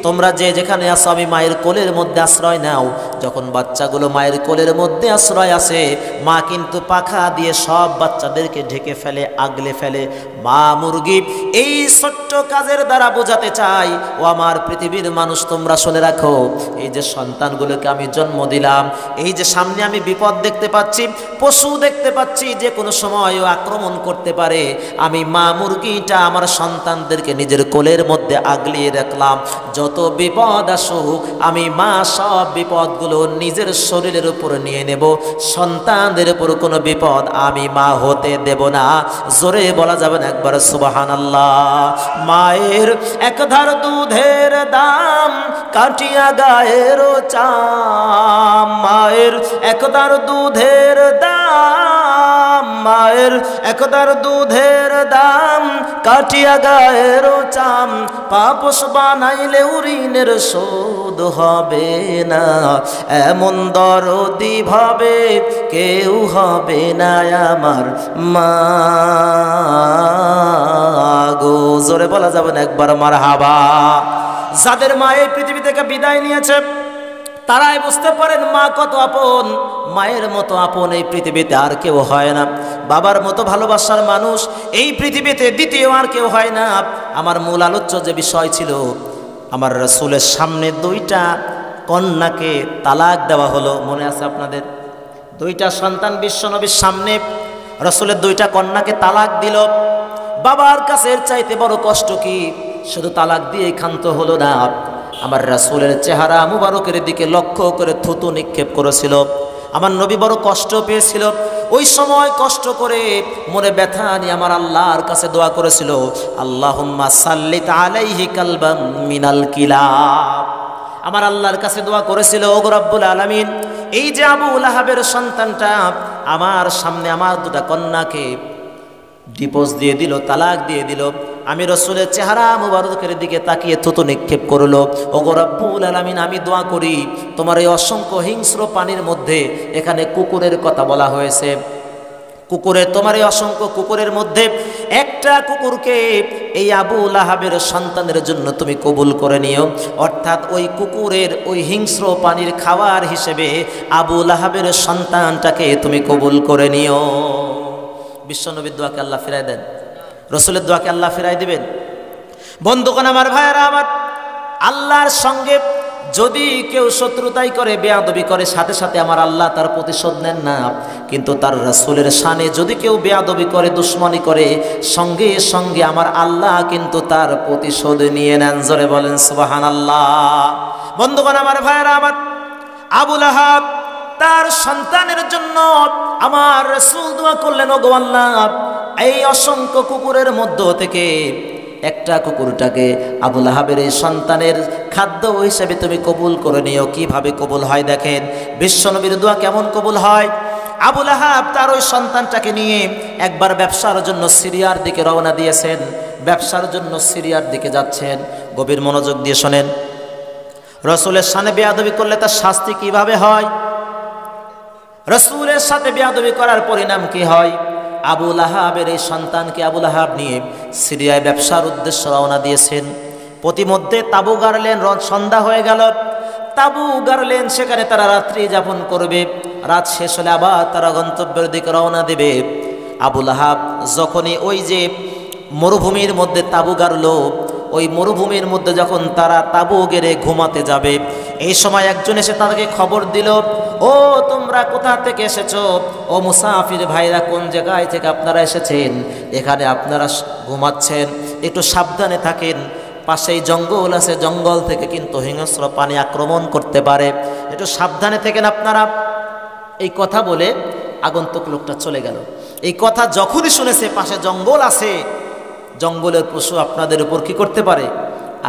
তোমরা যে যেখানে আছো আমি মায়ের কোলের মধ্যে আশ্রয় নাও। যখন বাচ্চাগুলো মায়ের কোলের মধ্যে আশ্রয় আসে, মা কিন্তু পাখা দিয়ে সব বাচ্চাদেরকে ঢেকে ফেলে, আগলে ফেলে। মা মুরগি এই ছোট্ট কাজের দ্বারা বোঝাতে চাই, ও আমার পৃথিবীর মানুষ, তোমরা শুনে রাখো, এই যে সন্তানগুলোকে আমি জন্ম দিলাম, এই যে সামনে আমি বিপদ দেখতে পাচ্ছি, পশু দেখতে পাচ্ছি, যে কোনো সময়ও আক্রমণ করতে পারে, আমি মা মুরগিটা আমার সন্তানদেরকে নিজের কোলের মধ্যে আগলিয়ে রাখলাম। যত বিপদ আসুক, আমি মা সব বিপদগুলো নিজের শরীরের উপর নিয়ে নেব, সন্তানদের উপর কোনো বিপদ আমি মা হতে দেব না। জোরে বলা যাবে না একবার সুবহানাল্লাহ। মায়ের একধার দুধের দাম কাটিয়া গায়ের চাম, মায়ের একধার দুধের দাম, মায়ের একধার দুধের দাম কাটিয়া গায়ের চাম, পাপস বানাইলে ঋণের শোধ হবে না, এমন দরদি ভাবে কেউ হবে না আমার মা গো। জোরে বলা যাবে না একবার মারহাবা। যাদের মা এই পৃথিবী থেকে বিদায় নিয়েছে, তারাই বুঝতে পারেন মা কত আপন। মায়ের মতো আপন এই পৃথিবীতে আর কেউ হয় না। বাবার মতো ভালোবাসার মানুষ এই পৃথিবীতে দ্বিতীয় আর কেউ হয় না। আমার মূল আলোচ্য যে বিষয় ছিল, আমার রাসূলের সামনে দুইটা কন্যাকে তালাক দেওয়া হলো, মনে আছে আপনাদের? দুইটা সন্তান বিশ্বনবীর সামনে রাসূলের দুইটা কন্যাকে তালাক দিল। বাবার কাছে এর চাইতে বড় কষ্ট কি? শুধু তালাক দিয়ে ক্ষান্ত হলো না, আমার রাসূলের চেহারা মুবারকের দিকে লক্ষ্য করে থুতু নিক্ষেপ করেছিল। আমার নবী বড় কষ্ট পেয়েছিল। ওই সময় কষ্ট করে মনে ব্যথা নিয়ে আমার আল্লাহর কাছে দোয়া করেছিল, আল্লাহুম্মা সাল্লিত আলাইহি কালবাম মিনাল কিলাব। আমার আল্লাহর কাছে দোয়া করেছিল, ওগো রব্বুল আলামিন, এই যে আবু লাহাবের সন্তানটা আমার সামনে আমার দুটা কন্যাকে ডিভোর্স দিয়ে দিল, তালাক দিয়ে দিল, আমি রাসূলের চেহারা মুবারকের দিকে তাকিয়ে থুতু নিক্ষেপ করলো, ওগো রব্বুল আলামিন, আমি দোয়া করি তোমার এই অসংখ্য হিংস্র প্রাণীর মধ্যে এখানে কুকুরের কথা বলা হয়েছে, কুকুরের, তোমার এই অসংখ্য কুকুরের মধ্যে একটা কুকুরকে এই আবু লাহাবের সন্তানের জন্য তুমি কবুল করে নিও। অর্থাৎ ওই কুকুরের ওই হিংস্র প্রাণীর খাবার হিসেবে আবু লাহাবের সন্তানটাকে তুমি কবুল করে নিও। বিশ্বনবীর দোয়াকে আল্লাহ ফিরাই দেন, রাসূলের দোয়াকে আল্লাহ ফিরাই দিবেন। বন্ধুগণ, আমার ভাইয়েরা আমার, আল্লাহর সঙ্গে যদি কেউ শত্রুতাই করে, বেয়াদবি করে, সাথে সাথে আমার আল্লাহ তার প্রতিশোধ নেন না। কিন্তু তার রাসূলের শানে যদি কেউ বেয়াদবি করে, দুশ্মনী করে, সঙ্গে সঙ্গে আমার আল্লাহ কিন্তু তার প্রতিশোধ নিয়ে নেন। জোরে বলেন সুবহানাল্লাহ। বন্ধুগণ, আমার ভাইয়েরা আমার, আবু লাহাব তার সন্তানের জন্য আমার রাসূল দোয়া করলেন, ওগো আল্লাহ, এই অসংখ্য কুকুরের মধ্য থেকে একটা কুকুরটাকে আবু লাহাবের এই সন্তানের খাদ্য হিসেবে তুমি কবুল করে নিও। কিভাবে কবুল হয় দেখেন, বিশ্বনবীর দোয়া কেমন কবুল হয়। আবু লাহাব তার ওই সন্তানটাকে নিয়ে একবার ব্যবসার জন্য সিরিয়ার দিকে রওনা দিয়েছেন, ব্যবসার জন্য সিরিয়ার দিকে যাচ্ছেন। গভীর মনোযোগ দিয়ে শোনেন, রাসূলের সামনে বেয়াদবি করলে তার শাস্তি কিভাবে হয়, রাসূলের সাথে বেয়াদবি করার পরিণাম কি হয়। আবু লাহাবের এই সন্তানকে আবু লাহাব নিয়ে সিরিয়ায় ব্যবসার উদ্দেশ্যে রওনা দিয়েছেন। প্রতিমধ্যে তাবু গাড়লেন, সন্ধ্যা হয়ে গেল, তাবু গাড়লেন, সেখানে তারা রাত্রি যাপন করবে। রাত শেষ হলে আবার তারা গন্তব্যের দিকে রওনা দেবে। আবু লাহাব যখনই ওই যে মরুভূমির মধ্যে তাবু গাড়ল, ওই মরুভূমির মধ্যে যখন তারা তাবু গেড়ে ঘুমাতে যাবে, এই সময় একজন এসে তাদেরকে খবর দিল, ও তোমরা কোথা থেকে এসেছো, ও মুসাফির ভাইরা, কোন জায়গায় থেকে আপনারা এসেছেন, এখানে আপনারা ঘুমাচ্ছেন, একটু সাবধানে থাকেন, পাশেই জঙ্গল আছে, জঙ্গল থেকে কিন্তু হিংস্র প্রাণী আক্রমণ করতে পারে, একটু সাবধানে থাকেন আপনারা। এই কথা বলে আগন্তুক লোকটা চলে গেল। এই কথা যখনই শুনেছে পাশে জঙ্গল আছে, জঙ্গলের পশু আপনাদের উপর কি করতে পারে,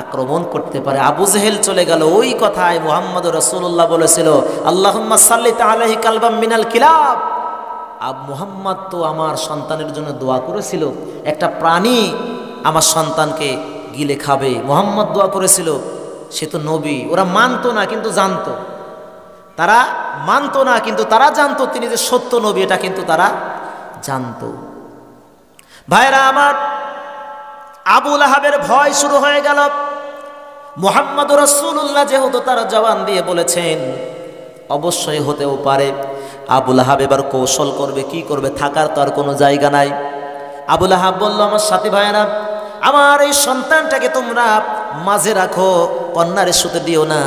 আক্রমণ করতে পারে। আবু জেহেল চলে গেল। ওই কথায় মুহাম্মদ রাসূলুল্লাহ বলেছিল, আল্লাহুম্মা সাল্লিত আলাইহি কালবাম মিনাল কিলাব। মুহাম্মদ তো আমার সন্তানের জন্য দোয়া করেছিল, একটা প্রাণী আমার সন্তানকে গিলে খাবে, মুহাম্মদ দোয়া করেছিল, সে তো নবী। ওরা মানতো না কিন্তু জানতো, তারা মানতো না কিন্তু তারা জানতো তিনি যে সত্য নবী, এটা কিন্তু তারা জানতো। ভাইরা আমার, আবু লাহাবের ভয় শুরু হয়ে গেল। মুহাম্মদ রাসূলুল্লাহ যেহেতু তার জবান দিয়ে বলেছেন, অবশ্যই হতেও পারে আবু লাহাব এবার কৌশল করবে, কি করবে, থাকার তো আর কোনো জায়গা নাই। আবু লাহাব বলল, আমার সাথী ভাইয়েরা, আমার এই সন্তানটাকে তোমরা মাঝে রাখো, কন্যারে শুতে দিও না,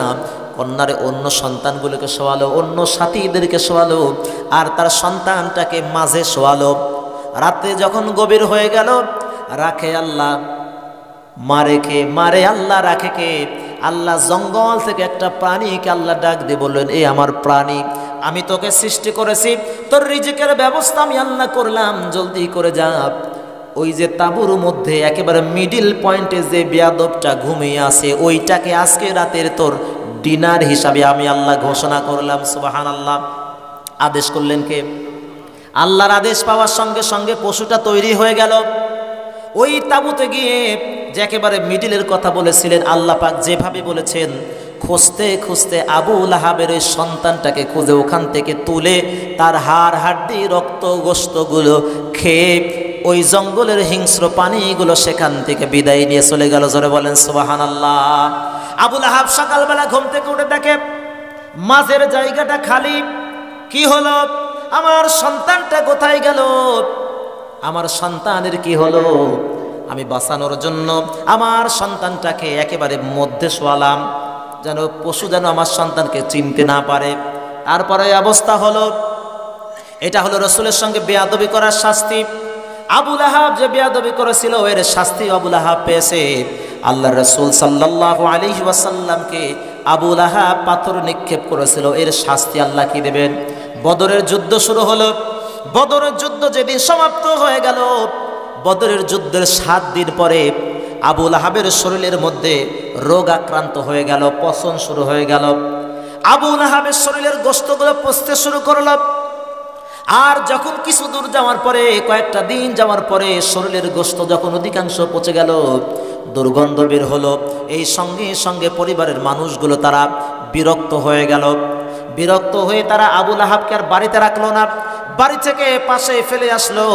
কন্যারে অন্য সন্তানগুলোকে শোয়ালো, অন্য সাথীদেরকে শোয়ালো, আর তার সন্তানটাকে মাঝে শোয়ালো। রাতে যখন গভীর হয়ে গেল, রাখে আল্লাহ, মারে কে, মারে আল্লাহ, রাখে কে আল্লাহ। জঙ্গল থেকে একটা প্রাণীকে আল্লাহ ডাক দিয়ে বললেন, এই আমার প্রাণী, আমি তোকে সৃষ্টি করেছি, তোর রিজিকের ব্যবস্থা আমি আল্লাহ করলাম, জলদি করে যা। ওই যে তাঁবুর মধ্যে একেবারে মিডিল পয়েন্টে যে বেয়াদবটা ঘুমিয়ে আছে, ওইটাকে আজকে রাতের তোর ডিনার হিসাবে আমি আল্লাহ ঘোষণা করলাম। সুবহানাল্লাহ। আদেশ করলেন কে? আল্লাহর আদেশ পাওয়ার সঙ্গে সঙ্গে পশুটা তৈরি হয়ে গেল। ওই তাঁবুতে গিয়ে যে একেবারে মিডিলের কথা বলেছিলেন, আল্লাহ পাক যেভাবে বলেছেন, খুঁজতে খুঁজতে আবু লাহাবের ওই সন্তানটাকে খুঁজে ওখান থেকে তুলে তার হাড় হাড্ডি রক্ত গোশতগুলো খেয়ে ওই জঙ্গলের হিংস্র প্রাণীগুলো সেখান থেকে বিদায় নিয়ে চলে গেল। জোরে বলেন সুবহানাল্লাহ। আবু লাহাব সকালবেলা ঘুম থেকে উঠে দেখে মাঝের জায়গাটা খালি। কি হলো? আমার সন্তানটা কোথায় গেল? আমার সন্তানের কি হলো? আমি বাঁচানোর জন্য আমার সন্তানটাকে একেবারে মধ্যে শোয়ালাম, যেন পশু যেন আমার সন্তানকে চিনতে না পারে। তারপরে অবস্থা হলো, এটা হলো রাসূলের সঙ্গে বেয়াদবি করার শাস্তি। আবু লাহাব যে বেয়াদবি করেছিল এর শাস্তি আবু লাহাব পেয়েছে। আল্লাহর রাসূল সাল্লাল্লাহু আলাইহি ওয়াসাল্লামকে আবু লাহাব পাথর নিক্ষেপ করেছিল, এর শাস্তি আল্লাহ কি দেবেন? বদরের যুদ্ধ শুরু হলো। বদরের যুদ্ধ যেদিন সমাপ্ত হয়ে গেল, বদরের যুদ্ধের 7 দিন পরে আবু লাহাবের শরীরের মধ্যে রোগ আক্রান্ত হয়ে গেল, পচন শুরু হয়ে গেল। আবু লাহাবের শরীরের গোশতগুলো পচতে শুরু করল। আর যখন কিছু দূর যাওয়ার পরে, কয়েকটা দিন যাওয়ার পরে শরীরের গোশত যখন অধিকাংশ পচে গেল, দুর্গন্ধ বের হলো, এই সঙ্গে সঙ্গে পরিবারের মানুষগুলো তারা বিরক্ত হয়ে গেল। বিরক্ত হয়ে তারা আবু লাহাবকে আর বাড়িতে রাখলো না, বাড়ি থেকে পাশে ফেলে আসলো,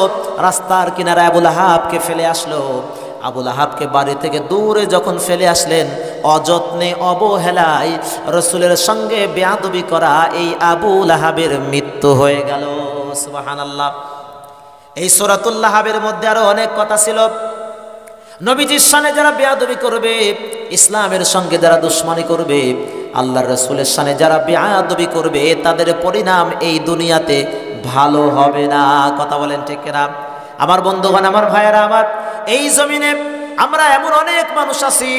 রাস্তার কিনারে আবু লাহাবকে ফেলে আসলো। আবু লাহাবকে বাড়ি থেকে দূরে যখন ফেলে আসলেন, অযত্নে অবহেলায় রাসূলের সঙ্গে বেয়াদবি করা এই আবু লাহাবের মৃত্যু হয়ে গেল। সুবহানাল্লাহ। এই সূরাতুল লাহাবের মধ্যে আরো অনেক কথা ছিল। নবীজির শানে যারা বেয়াদবি করবে, ইসলামের সঙ্গে যারা দুশমনি করবে, আল্লাহর রাসূলের শানে যারা বেয়াদবি করবে, তাদের পরিণাম এই দুনিয়াতে ভালো হবে না। কথা বলেন ঠিক কিনা? আমার বন্ধুগণ, আমার ভাইয়েরা, আমার এই জমিনে আমরা এমন অনেক মানুষ আছি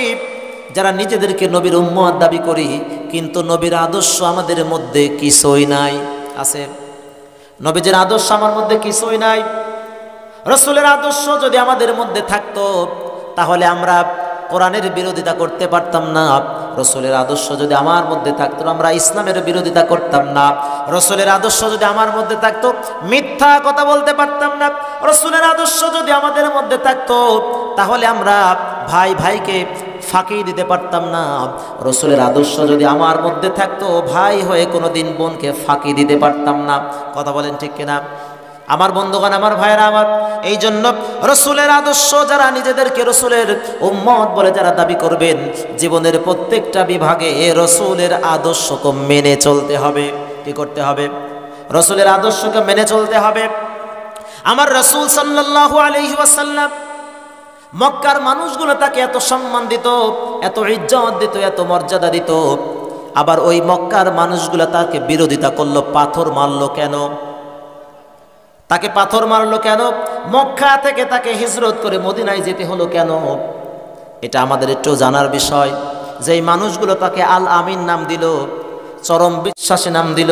যারা নিজেদেরকে নবীর উম্মত দাবি করি, কিন্তু নবীর আদর্শ আমাদের মধ্যে কিছুই নাই। আছে? নবীজির আদর্শ আমার মধ্যে কিছুই নাই। রাসূলের আদর্শ যদি আমাদের মধ্যে থাকতো, তাহলে আমরা কোরআনের বিরোধিতা করতে পারতাম না। রাসূলের আদর্শ যদি আমার মধ্যে থাকতো, আমরা ইসলামের বিরোধিতা করতাম না। রাসূলের আদর্শ যদি আমার মধ্যে থাকতো, মিথ্যা কথা বলতে পারতাম না। রাসূলের আদর্শ যদি আমাদের মধ্যে থাকতো, তাহলে আমরা ভাই ভাইকে ফাঁকি দিতে পারতাম না। রাসূলের আদর্শ যদি আমার মধ্যে থাকতো, ভাই হয়ে কোনোদিন বোনকে ফাঁকি দিতে পারতাম না। কথা বলেন ঠিক কিনা? আমার বন্ধুগণ, আমার ভাইয়েরা, আমার এই জন্য রাসূলের আদর্শ যারা নিজেদেরকে রাসূলের উম্মত বলে যারা দাবি করবেন, জীবনের প্রত্যেকটা বিভাগে রাসূলের আদর্শকে মেনে চলতে হবে। কি করতে হবে? রাসূলের আদর্শকে মেনে চলতে হবে। আমার রাসূল সাল্লাল্লাহু আলাইহি ওয়াসাল্লাম, মক্কার মানুষগুলো তাকে এত সম্মান দিত, এত ইজ্জত দিত, এত মর্যাদা দিত। আবার ওই মক্কার মানুষগুলো তাকে বিরোধিতা করলো, পাথর মারলো কেন? তাকে পাথর মারলো কেন? মক্কা থেকে তাকে হিজরত করে মদিনায় যেতে হলো কেন? এটা আমাদের একটু জানার বিষয়। যে মানুষগুলো তাকে আল আমিন নাম দিল, চরম বিশ্বাসী নাম দিল,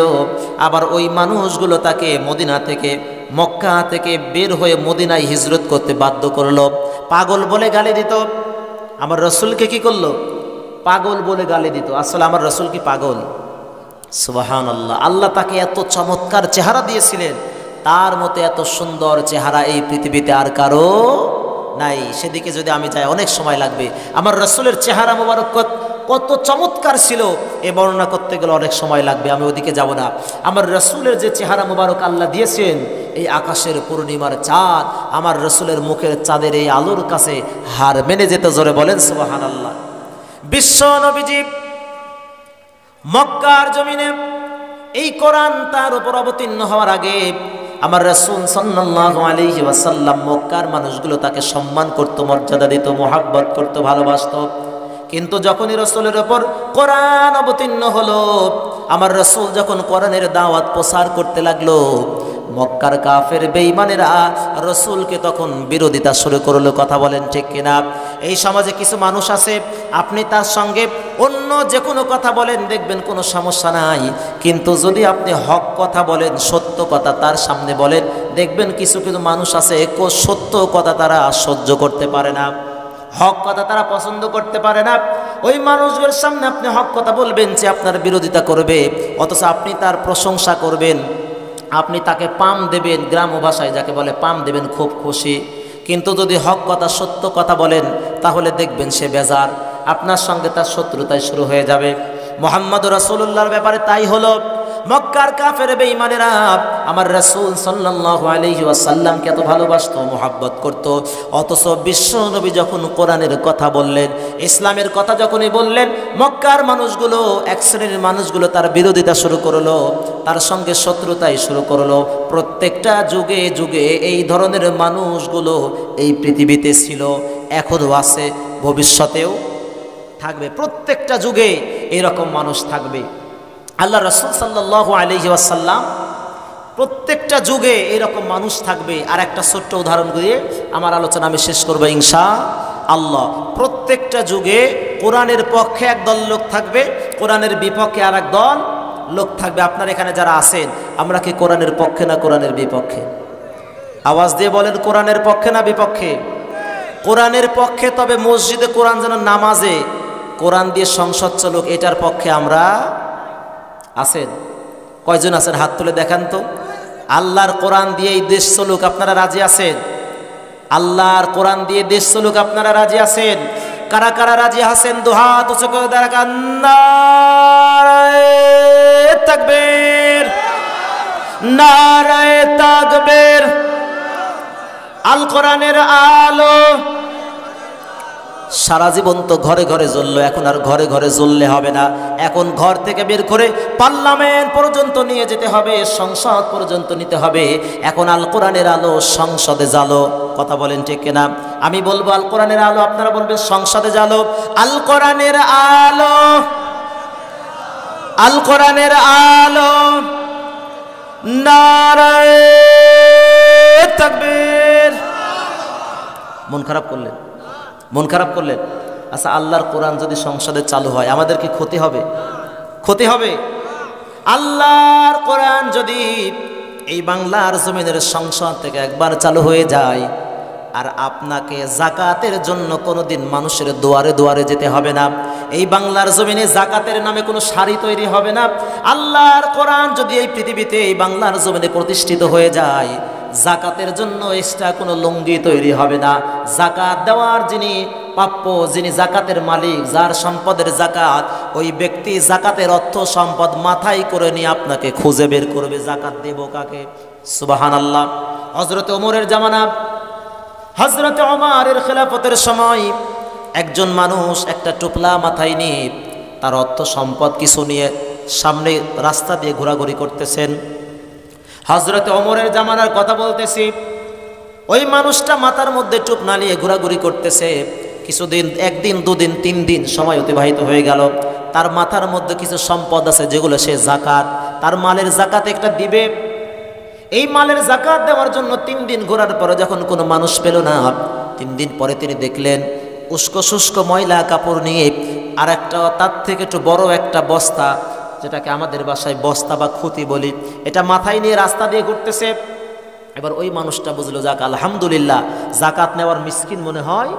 আবার ওই মানুষগুলো তাকে মদিনা থেকে, মক্কা থেকে বের হয়ে মদিনায় হিজরত করতে বাধ্য করলো। পাগল বলে গালি দিত। আমার রাসূলকে কি করলো? পাগল বলে গালি দিত। আসলে আমার রাসূল কি পাগল? সুবহানাল্লাহ। আল্লাহ তাকে এত চমৎকার চেহারা দিয়েছিলেন, তার মতো এত সুন্দর চেহারা এই পৃথিবীতে আর কারো নাই। সেদিকে যদি আমি যাই অনেক সময় লাগবে। আমার রাসূলের চেহারা মোবারক কত চমৎকার ছিল, এ বর্ণনা করতে গেলে অনেক সময় লাগবে, আমি ওদিকে যাব না। আমার রাসূলের যে চেহারা মোবারক আল্লাহ দিয়েছেন, এই আকাশের পূর্ণিমার চাঁদ আমার রাসূলের মুখের চাঁদের এই আলোর কাছে হার মেনে যেতে, জোরে বলেন সুবহানাল্লাহ। বিশ্ব নবীজি মক্কার জমিনে এই কোরআন তার উপর অবতীর্ণ হওয়ার আগে আমার রাসূল সাল্লাল্লাহু আলাইহি ওয়াসাল্লাম মক্কার মানুষগুলো তাকে সম্মান করত, মর্যাদা দিত, মহব্বত করত, ভালোবাসত। কিন্তু যখনই রাসূলের উপর কোরআন অবতীর্ণ হলো, আমার রাসূল যখন কোরআনের দাওয়াত প্রচার করতে লাগলো, মক্কার কাফের বেঈমানেরা রাসূলকে তখন বিরোধিতা শুরু করলো। কথা বলেন ঠিক কিনা? এই সমাজে কিছু মানুষ আছে, আপনি তার সঙ্গে অন্য যে কোনো কথা বলেন, দেখবেন কোনো সমস্যা নাই, কিন্তু যদি আপনি হক কথা বলেন, সত্য কথা তার সামনে বলেন, দেখবেন কিছু কিছু মানুষ আছে সত্য কথা তারা সহ্য করতে পারে না, হক কথা তারা পছন্দ করতে পারে না। ওই মানুষগুলোর সামনে আপনি হক কথা বলবেন, যে আপনার বিরোধিতা করবে, অথচ আপনি তার প্রশংসা করবেন, আপনি তাকে পাম দেবেন, গ্রাম্য ভাষায় যাকে বলে পাম দেবেন, খুব খুশি। কিন্তু যদি হক কথা, সত্য কথা বলেন, তাহলে দেখবেন সে বেজার, আপনার সঙ্গে তার শত্রুতায় শুরু হয়ে যাবে। মুহাম্মদ রাসূলুল্লাহর ব্যাপারে তাই হলো। মক্কার কাফের বেঈমানেরা আমার রাসূল সাল্লাল্লাহু আলাইহি ওয়াসাল্লামকে এত ভালোবাসতো, মুহাব্বত করত। অথচ বিশ্ব নবী যখন কোরআনের কথা বললেন, ইসলামের কথা যখনই বললেন, মক্কার মানুষগুলো, এক শ্রেণীর মানুষগুলো তার বিরোধিতা শুরু করলো, তার সঙ্গে শত্রুতাই শুরু করলো। প্রত্যেকটা যুগে যুগে এই ধরনের মানুষগুলো এই পৃথিবীতে ছিল, এখনও আছে, ভবিষ্যতেও থাকবে। প্রত্যেকটা যুগে এরকম মানুষ থাকবে। আল্লাহ রাসূল সাল্লাল্লাহু আলাইহি ওয়াসাল্লাম প্রত্যেকটা যুগে এরকম মানুষ থাকবে। আর একটা ছোট্ট উদাহরণ দিয়ে আমার আলোচনা আমি শেষ করবো ইনশাআল্লাহ। প্রত্যেকটা যুগে কোরআনের পক্ষে একদল লোক থাকবে, কোরআনের বিপক্ষে আর একদল লোক থাকবে। আপনার এখানে যারা আছেন, আমরা কি কোরআনের পক্ষে না কোরআনের বিপক্ষে? আওয়াজ দিয়ে বলেন, কোরআনের পক্ষে না বিপক্ষে? কোরআনের পক্ষে। তবে মসজিদে কোরআন যেন নামাজে কোরআন দিয়ে সংসদ চলুক, এটার পক্ষে আমরা আছেন? কয়জন আছেন হাত তুলে দেখান তো। আল্লাহর কোরআন দিয়ে এই দেশ চলুক, আপনারা রাজি আছেন? আল্লাহর কোরআন দিয়ে দেশ চলুক, আপনারা রাজি আছেন? কারা কারা রাজি আছেন দুহাত উঁচু করে দেখান। নারায়ে তাকবীর, নারায়ে তাকবীর। আল কোরআনের আলো সারা জীবন তো ঘরে ঘরে জ্বললো, এখন আর ঘরে ঘরে জ্বললে হবে না। এখন ঘর থেকে বের করে পার্লামেন্ট পর্যন্ত নিয়ে যেতে হবে, সংসদ পর্যন্ত নিতে হবে। এখন আল কোরআনের আলো সংসদে জ্বালো। কথা বলেন ঠিক কিনা? আমি বলবো আল কোরআনের আলো, আপনারা বলবেন সংসদে জ্বালো। আল কোরআনের আলো, আল কোরআনের আলো। নারায়ে তাকবীর। মন খারাপ করলেন? মন খারাপ করলেন? আচ্ছা, আল্লাহর কোরআন যদি সংসদে চালু হয় আমাদের কি ক্ষতি হবে? ক্ষতি হবে। আল্লাহর কোরআন যদি এই বাংলার জমিনের সংসদ থেকে একবার চালু হয়ে যায়, আর আপনাকে যাকাতের জন্য কোনোদিন মানুষের দুয়ারে দুয়ারে যেতে হবে না। এই বাংলার জমিনে যাকাতের নামে কোনো শাড়ি তৈরি হবে না। আল্লাহর কোরআন যদি এই পৃথিবীতে এই বাংলার জমিনে প্রতিষ্ঠিত হয়ে যায়, যাকাতের জন্য এক্সট্রা কোনো লুঙ্গি তৈরি হবে না। যাকাত দেওয়ার যিনি প্রাপ্য, যিনি যাকাতের মালিক, যার সম্পদের যাকাত, ওই ব্যক্তি যাকাতের অর্থ সম্পদ মাথায় করে নিয়ে আপনাকে খুঁজে বের করবে, যাকাত দেব কাকে। সুবহানাল্লাহ। হযরত ওমরের জামানা, হযরত ওমরের খেলাফতের সময় একজন মানুষ একটা টুপলা মাথায় নিয়ে তার অর্থ সম্পদ কিছু নিয়ে সামনে রাস্তা দিয়ে ঘোরাঘুরি করতেছেন। হযরত ওমরের জামানার কথা বলতেছি। ওই মানুষটা মাথার মধ্যে টুপ না নিয়ে ঘোরাঘুরি করতেছে। কিছুদিন, একদিন, দুদিন, 3 দিন সময় অতিবাহিত হয়ে গেল। তার মাথার মধ্যে কিছু সম্পদ আছে যেগুলো সে যাকাত, তার মালের যাকাত একটা দিবে। এই মালের যাকাত দেওয়ার জন্য 3 দিন ঘোরার পরে যখন কোনো মানুষ পেল না, 3 দিন পরে তিনি দেখলেন উস্কো শুষ্ক ময়লা কাপড় নিয়ে আর একটা তার থেকে একটু বড় একটা বস্তা, যেটাকে আমাদের ভাষায় বস্তা বা খুঁতি বলি, এটা মাথায় নিয়ে রাস্তা দিয়ে ঘুরতেছে। এবার ওই মানুষটা বুঝলো, যাক আলহামদুলিল্লাহ, যাকাত নেওয়ার মিসকিন মনে হয়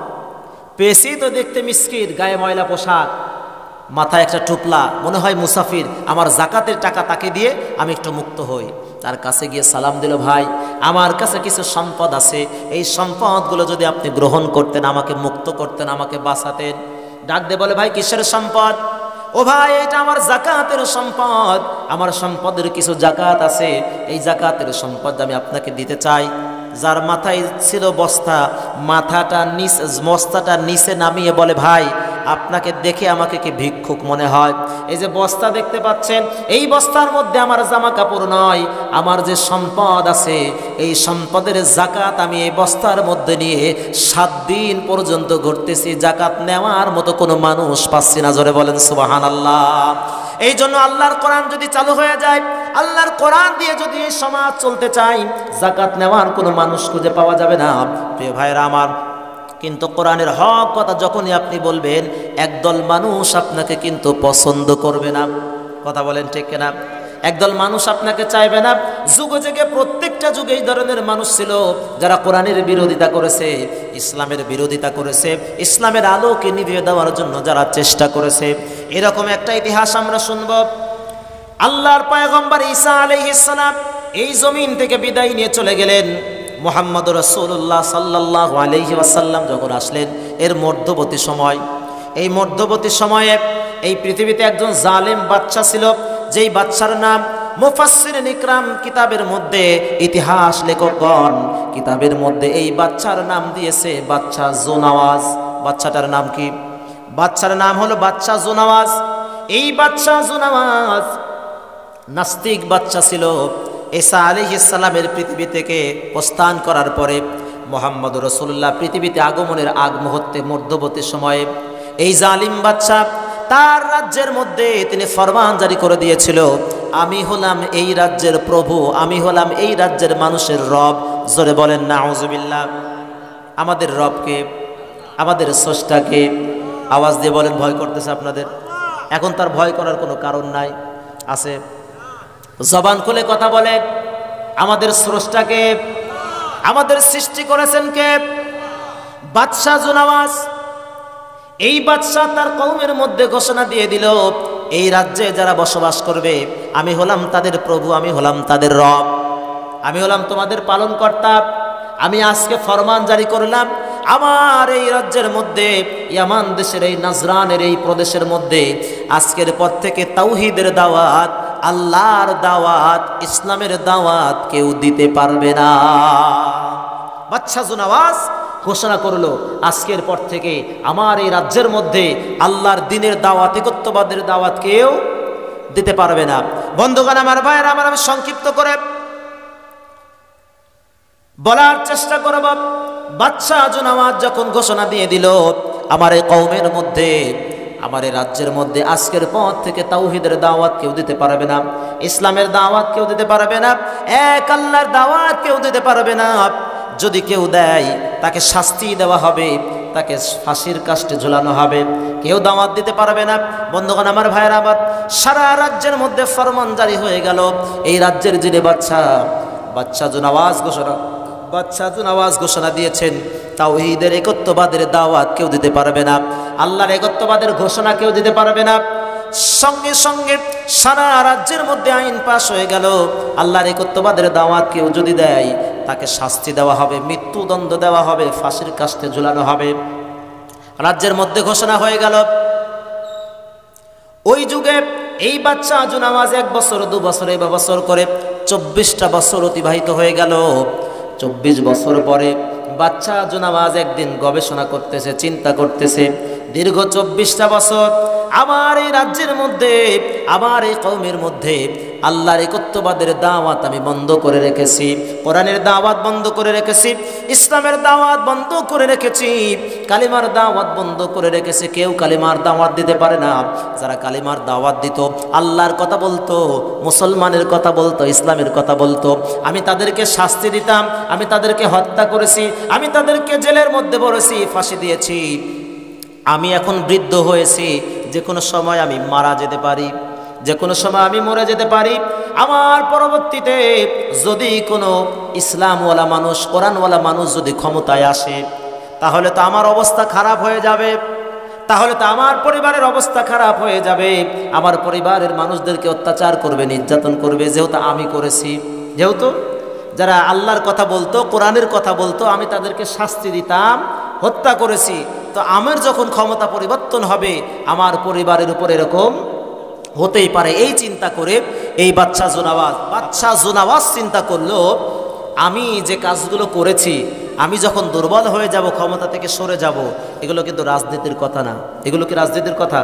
পেয়েছি তো, দেখতে মিসকিন, গায়ে ময়লা পোশাক, মাথায় একটা টুপলা, মনে হয় মুসাফির, আমার যাকাতের টাকা তাকে দিয়ে আমি একটু মুক্ত হই। তার কাছে গিয়ে সালাম দিল, ভাই আমার কাছে কিছু সম্পদ আছে, এই সম্পদগুলো যদি আপনি গ্রহণ করতেন, আমাকে মুক্ত করতেন, আমাকে বাঁচাতেন। ডাক দিয়ে বলে, ভাই কিসের সম্পদ? ও ভাই, এটা আমার যাকাতের সম্পদ, আমার সম্পদের কিছু যাকাত আছে, এই যাকাতের সম্পদ আমি আপনাকে দিতে চাই। যার মাথায় ছিল বস্তা, মাথাটা নিচে, বস্তাটা নিচে নামিয়ে বলে, ভাই আপনাকে দেখে আমাকে কি ভিক্ষুক মনে হয়? এই যে বস্তা দেখতে পাচ্ছেন, এই বস্তার মধ্যে আমার জামা কাপড় নয়, আমার যে সম্পদ আছে এই সম্পদের যাকাত আমি এই বস্তার মধ্যে নিয়ে 7 দিন পর্যন্ত ঘুরতেছি, যাকাত নেওয়ার মতো কোনো মানুষ পাচ্ছি না। জোরে বলেন সুবহানাল্লাহ। এই জন্য আল্লাহর কোরআন যদি চালু হয়ে যায়, আল্লাহর কোরআন দিয়ে যদি এই সমাজ চলতে চাই, যাকাত নেওয়ার কোনো মানুষ খুঁজে পাওয়া যাবে না। প্রিয় ভাইরা আমার, কিন্তু কোরআনের হক কথা যখনই আপনি বলবেন, একদল মানুষ আপনাকে কিন্তু পছন্দ করবে না। কথা বলেন ঠিক কিনা? একদল মানুষ আপনাকে চাইবে না। যুগে যুগে, প্রত্যেকটা যুগে এই ধরনের মানুষ ছিল যারা কোরআনের বিরোধিতা করেছে, ইসলামের বিরোধিতা করেছে, ইসলামের আলোকে নিভিয়ে দেওয়ার জন্য যারা চেষ্টা করেছে। এরকম একটা ইতিহাস আমরা শুনব। আল্লাহর পয়গম্বর ঈসা আলাইহিস সালাম এই জমিন থেকে বিদায় নিয়ে চলে গেলেন। মুহাম্মদ রাসূলুল্লাহ সাল্লাল্লাহু আলাইহি ওয়াসাল্লাম যখন আসলেন, এর মধ্যবর্তী সময়, এই মধ্যবর্তী সময়ে এই পৃথিবীতে একজন জালেম বাদশা ছিল, যেই বাদশার নাম মুফাসসিরিন ইকরাম কিতাবের মধ্যে, ইতিহাস লেখকগণ কিতাবের মধ্যে এই বাচ্চার নাম দিয়েছে বাচ্চা জুনাওয়াজ। বাচ্চাটার নাম কি? বাচ্চার নাম হলো বাচ্চা জুনাওয়াজ। এই বাচ্চা জুনাওয়াজ নাস্তিক বাচ্চা ছিল। ঈসা আলাইহিস সালামের পৃথিবী থেকে প্রস্থান করার পরে মুহাম্মদ রাসূলুল্লাহ পৃথিবীতে আগমনের আগ মুহূর্তে মধ্যবর্তী সময়ে এই জালিম বাচ্চা তার রাজ্যের মধ্যে তিনি ফরমান জারি করে দিয়েছিল, আমি হলাম এই রাজ্যের প্রভু, আমি হলাম এই রাজ্যের মানুষের রব। জোরে বলেন নাউজুবিল্লাহ। আমাদের রবকে, আমাদের স্রষ্টাকে আওয়াজ দিয়ে বলেন, ভয় করতেছে আপনাদের? এখন তার ভয় করার কোনো কারণ নাই। আছে? জবান খুলে কথা বলে, আমাদের স্রষ্টাকে, আমাদের সৃষ্টি করেছেন কে? বাদশা জুনাওয়াজ। এই বাদশা তার কওমের মধ্যে ঘোষণা দিয়ে দিল, এই রাজ্যে যারা বসবাস করবে আমি হলাম তাদের প্রভু, আমি হলাম তাদের রব, আমি হলাম তোমাদের পালনকর্তা। আমি আজকে ফরমান জারি করলাম, আমার এই রাজ্যের মধ্যে, ইয়ামান দেশের এই নাজরানের এই প্রদেশের মধ্যে আজকের পর থেকে তাওহীদের দাওয়াত, আল্লাহর দাওয়াত, ইসলামের দাওয়াত কেউ দিতে পারবে না। বাদশা জুনাওয়াজ ঘোষণা করলো, আজকের পর থেকে আমার এই রাজ্যের মধ্যে আল্লাহর দ্বীনের দাওয়াত, একত্ববাদের দাওয়াত কেউ দিতে পারবে না। বন্ধুগণ আমার ভাইয়েরা আমার, আমি সংক্ষিপ্ত করে বলার চেষ্টা করব। বাদশা জুনাওয়াজ যখন ঘোষণা দিয়ে দিল, আমার এই কওমের মধ্যে, আমার এই রাজ্যের মধ্যে আজকের পর থেকে তাওহীদের দাওয়াত কেউ দিতে পারবে না, ইসলামের দাওয়াত কেউ দিতে পারবে না, এক আল্লাহর দাওয়াত কেউ দিতে পারবে না। যদি কেউ দেয় তাকে শাস্তি দেওয়া হবে, তাকে ফাঁসির কাস্টে ঝুলানো হবে, কেউ দাওয়াত দিতে পারবে না। বন্ধুগণ আমার ভাইয়েরা আমার, সারা রাজ্যের মধ্যে ফরমান জারি হয়ে গেল। এই রাজ্যের যিনি বাদশা জুনাওয়াজ ঘোষণা দিয়েছেন, তাওহীদের একত্ববাদের দাওয়াত কেউ দিতে পারবে না, আল্লাহর একত্ববাদের ঘোষণা কেউ দিতে পারবে না। সঙ্গে সঙ্গে সারা রাজ্যের মধ্যে আইন পাশ হয়ে গেল, আল্লাহর একত্ববাদের দাওয়াত কেউ যদি দেয় তাকে শাস্তি দেওয়া হবে, মৃত্যুদণ্ড দেওয়া হবে, ফাঁসির কাস্টে ঝুলানো হবে। রাজ্যের মধ্যে ঘোষণা হয়ে গেল। ওই যুগে এই বাদশা জুনাওয়াজ 1 বছর 2 বছর এবার বছর করে 24টা বছর অতিবাহিত হয়ে গেল। 24 বছর পরে বাদশা জুনাওয়াজ একদিন গবেষণা করতেছে, চিন্তা করতেছে, দীর্ঘ 24টা বছর আমার এই রাজ্যের মধ্যে, আমার এই কওমের মধ্যে আল্লাহর একত্ববাদের দাওয়াত আমি বন্ধ করে রেখেছি, কোরআনের দাওয়াত বন্ধ করে রেখেছি, ইসলামের দাওয়াত বন্ধ করে রেখেছি, কালিমার দাওয়াত বন্ধ করে রেখেছি। কেউ কালিমার দাওয়াত দিতে পারে না। যারা কালিমার দাওয়াত দিত, আল্লাহর কথা বলতো, মুসলমানের কথা বলতো, ইসলামের কথা বলতো, আমি তাদেরকে শাস্তি দিতাম, আমি তাদেরকে হত্যা করেছি, আমি তাদেরকে জেলের মধ্যে ভরেছি, ফাঁসি দিয়েছি। আমি এখন বৃদ্ধ হয়েছি, যে কোনো সময় আমি মারা যেতে পারি, যে কোনো সময় আমি মরে যেতে পারি। আমার পরবর্তীতে যদি কোনো ইসলামওয়ালা মানুষ, কোরআনওয়ালা মানুষ যদি ক্ষমতায় আসে, তাহলে তো আমার অবস্থা খারাপ হয়ে যাবে, তাহলে তো আমার পরিবারের অবস্থা খারাপ হয়ে যাবে, আমার পরিবারের মানুষদেরকে অত্যাচার করবে, নির্যাতন করবে, যেহেতু আমি করেছি, যেহেতু যারা আল্লাহর কথা বলতো, কোরআনের কথা বলতো, আমি তাদেরকে শাস্তি দিতাম, হত্যা করেছি, তো আমার যখন ক্ষমতা পরিবর্তন হবে আমার পরিবারের উপর এরকম হতেই পারে। এই চিন্তা করে এই বাদশা জুনাওয়াজ চিন্তা করলো, আমি যে কাজগুলো করেছি, আমি যখন দুর্বল হয়ে যাব, ক্ষমতা থেকে সরে যাব, এগুলো কিন্তু রাজনীতির কথা না। এগুলো কি রাজনীতির কথা?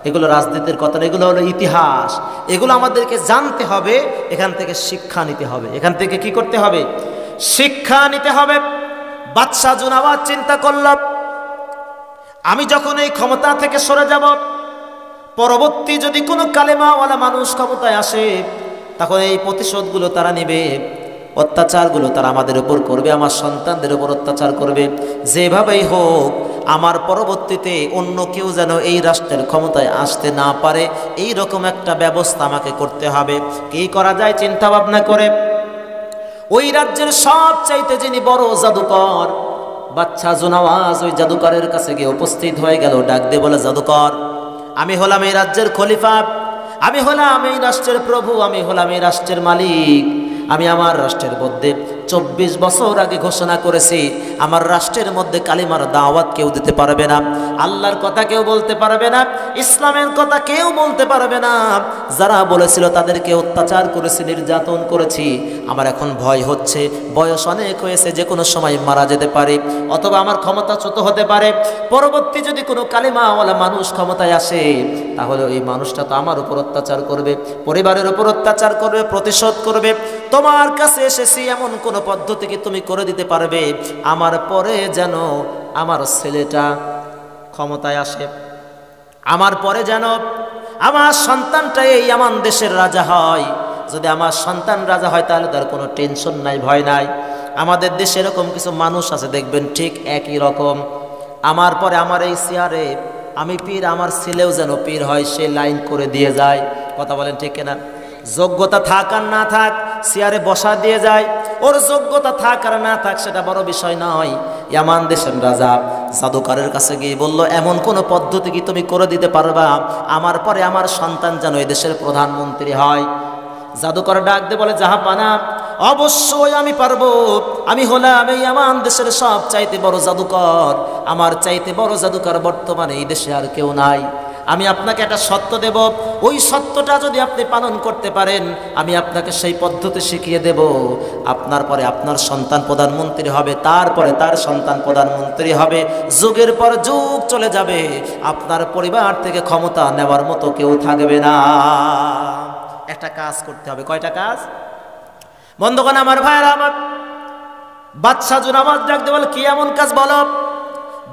এগুলো রাজনীতির কথা না, এগুলো হলো ইতিহাস। এগুলো আমাদেরকে জানতে হবে, এখান থেকে শিক্ষা নিতে হবে। এখান থেকে কি করতে হবে? শিক্ষা নিতে হবে। বাদশা জুনাওয়াজ চিন্তা করল, আমি যখন এই ক্ষমতা থেকে সরে যাব, পরবর্তী যদি কোনো কালেমাওয়ালা মানুষ ক্ষমতায় আসে, তখন এই প্রতিশোধগুলো তারা নেবে, অত্যাচারগুলো তারা আমাদের উপর করবে, আমার সন্তানদের উপর অত্যাচার করবে। যেভাবেই হোক আমার পরবর্তীতে অন্য কেউ যেন এই রাষ্ট্রের ক্ষমতায় আসতে না পারে, এই রকম একটা ব্যবস্থা আমাকে করতে হবে। কি করা যায় চিন্তা ভাবনা করে ওই রাজ্যের সবচাইতে যিনি বড় জাদুকর, বাদশা জুনাওয়াজ ওই জাদুকরের কাছে গিয়ে উপস্থিত হয়ে গেল। ডাক দিয়ে বলে, জাদুকর, আমি হলাম এই রাজ্যের খলিফা, আমি হলাম এই রাষ্ট্রের প্রভু, আমি হলাম এই রাষ্ট্রের মালিক, আমি আমার রাষ্ট্রের মধ্যে 24 বছর আগে ঘোষণা করেছি আমার রাষ্ট্রের মধ্যে কালিমার দাওয়াত কেউ দিতে পারবে না, আল্লাহর কথা কেউ বলতে পারবে না, ইসলামের কথা কেউ বলতে পারবে না। যারা বলেছিল তাদেরকে অত্যাচার করেছি, নির্যাতন করেছি। আমার এখন ভয় হচ্ছে, বয়স অনেক হয়েছে, যে কোনো সময় মারা যেতে পারে, অথবা আমার ক্ষমতাচ্যুত হতে পারে। পরবর্তী যদি কোনো কালিমাওয়ালা মানুষ ক্ষমতায় আসে, তাহলে ওই মানুষটা তো আমার উপর অত্যাচার করবে, পরিবারের উপর অত্যাচার করবে, প্রতিশোধ করবে। তোমার কাছে এসেছি, এমন কোনো পদ্ধতি কি তুমি করে দিতে পারবে আমার পরে যেন আমার ছেলেটা ক্ষমতায় আসে, আমার পরে যেন আমার সন্তানটা এই আমার দেশের রাজা হয়। যদি আমার সন্তান রাজা হয় তাহলে তার কোনো টেনশন নাই, ভয় নাই। আমাদের দেশে এরকম কিছু মানুষ আছে, দেখবেন ঠিক একই রকম। আমার পরে আমার এই চেয়ারে আমি পীর, আমার ছেলেও যেন পীর হয়, সে লাইন করে দিয়ে যায়। কথা বলেন ঠিক কিনা? যোগ্যতা থাক আর না থাক, চেয়ারে বসা দিয়ে যায়। ওর যোগ্যতা থাক আর না থাক সেটা বড় বিষয় নয়। ইয়ামান দেশের রাজা জাদুকরের কাছে গিয়ে বলল, এমন কোন পদ্ধতি কি তুমি করে দিতে পারবা আমার পরে আমার সন্তান যেন এই দেশের প্রধানমন্ত্রী হয়? জাদুকর ডাক দিয়ে বলে, জাহাপানা, অবশ্যই আমি পারবো। আমি হলাম এই ইয়ামান দেশের সব চাইতে বড় জাদুকর। আমার চাইতে বড় জাদুকর বর্তমানে এই দেশে আর কেউ নাই। আমি আপনাকে একটা সত্য দেব, ওই সত্যটা যদি আপনি পালন করতে পারেন, আমি আপনাকে সেই পদ্ধতি শিখিয়ে দেব। আপনার পরে আপনার সন্তান প্রধানমন্ত্রী হবে, তারপরে তার সন্তান প্রধানমন্ত্রী হবে, যুগের পর যুগ চলে যাবে, আপনার পরিবার থেকে ক্ষমতা নেওয়ার মতো কেউ থাকবে না। একটা কাজ করতে হবে। কয়টা কাজ? বন্ধুগণ আমার, ভাইরা আমার, বাদশা জুনামাজ ডাক দিয়ে বলে, কি এমন কাজ বলো?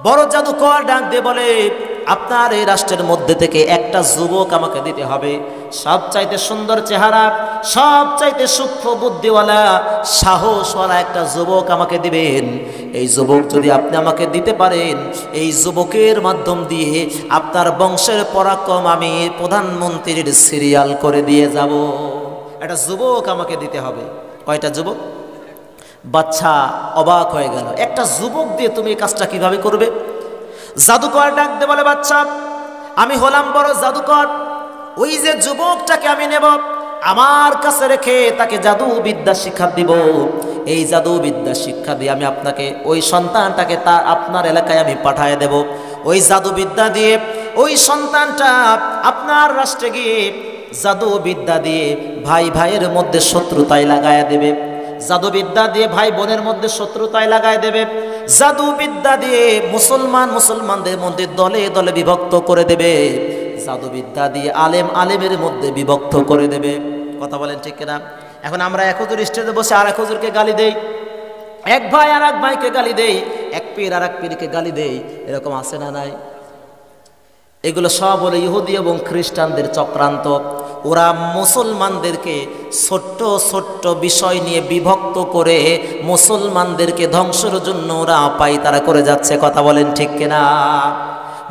বড় জাদুকর ডাক দিয়ে বলে, আপনার এই রাষ্ট্রের মধ্যে থেকে একটা যুবক আমাকে দিতে হবে, সবচাইতে সুন্দর চেহারা, সবচাইতে সূক্ষ্ম বুদ্ধিওয়ালা, সাহসওয়ালা একটা যুবক আমাকে দিবেন। এই যুবক যদি আপনি আমাকে দিতে পারেন, এই যুবকের মাধ্যম দিয়ে আপনার বংশের পরাক্রম আমি প্রধানমন্ত্রীর সিরিয়াল করে দিয়ে যাব। একটা যুবক আমাকে দিতে হবে। কয়টা যুবক? বাচ্চা অবাক হয়ে গেল, একটা যুবক দিয়ে তুমি এই কাজটা কিভাবে করবে? জাদুকর ডাক দিয়ে বলে, বাচ্চা, আমি হলাম বড় জাদুকর। ওই যে যুবকটাকে আমি নেব, আমার কাছে রেখে তাকে জাদু বিদ্যা শিক্ষা দিব। এই জাদু বিদ্যা শিক্ষা দিয়ে আমি আপনাকে, ওই সন্তানটাকে তার আপনার এলাকায় আমি পাঠিয়ে দেব। ওই জাদু বিদ্যা দিয়ে ওই সন্তানটা আপনার রাষ্ট্রে গিয়ে জাদু বিদ্যা দিয়ে ভাই ভাইয়ের মধ্যে শত্রুতায় লাগায় দেবে। জাদুবিদ্যা দিয়ে ভাই বোনের মধ্যে শত্রুতায় লাগায় দেবে। জাদুবিদ্যা দিয়ে মুসলমানদের মধ্যে দলে দলে বিভক্ত করে দেবে। জাদুবিদ্যা দিয়ে আলেম আলেমের মধ্যে বিভক্ত করে দেবে। কথা বলেন ঠিক কিনা? এখন আমরা এক হুজুর স্টেজে বসে আর এক হুজুরকে গালি দেই, এক ভাই আর এক ভাইকে গালি দেই, এক পীর আর এক পীরকে গালি দেই। এরকম আছে না নাই? এগুলো সব হলো ইহুদি এবং খ্রিস্টানদের চক্রান্ত। ওরা মুসলমানদেরকে ছোট্ট ছোট্ট বিষয় নিয়ে বিভক্ত করে মুসলমানদেরকে ধ্বংসের জন্য ওরা পায়তারা করে যাচ্ছে। কথা বলেন ঠিক কিনা?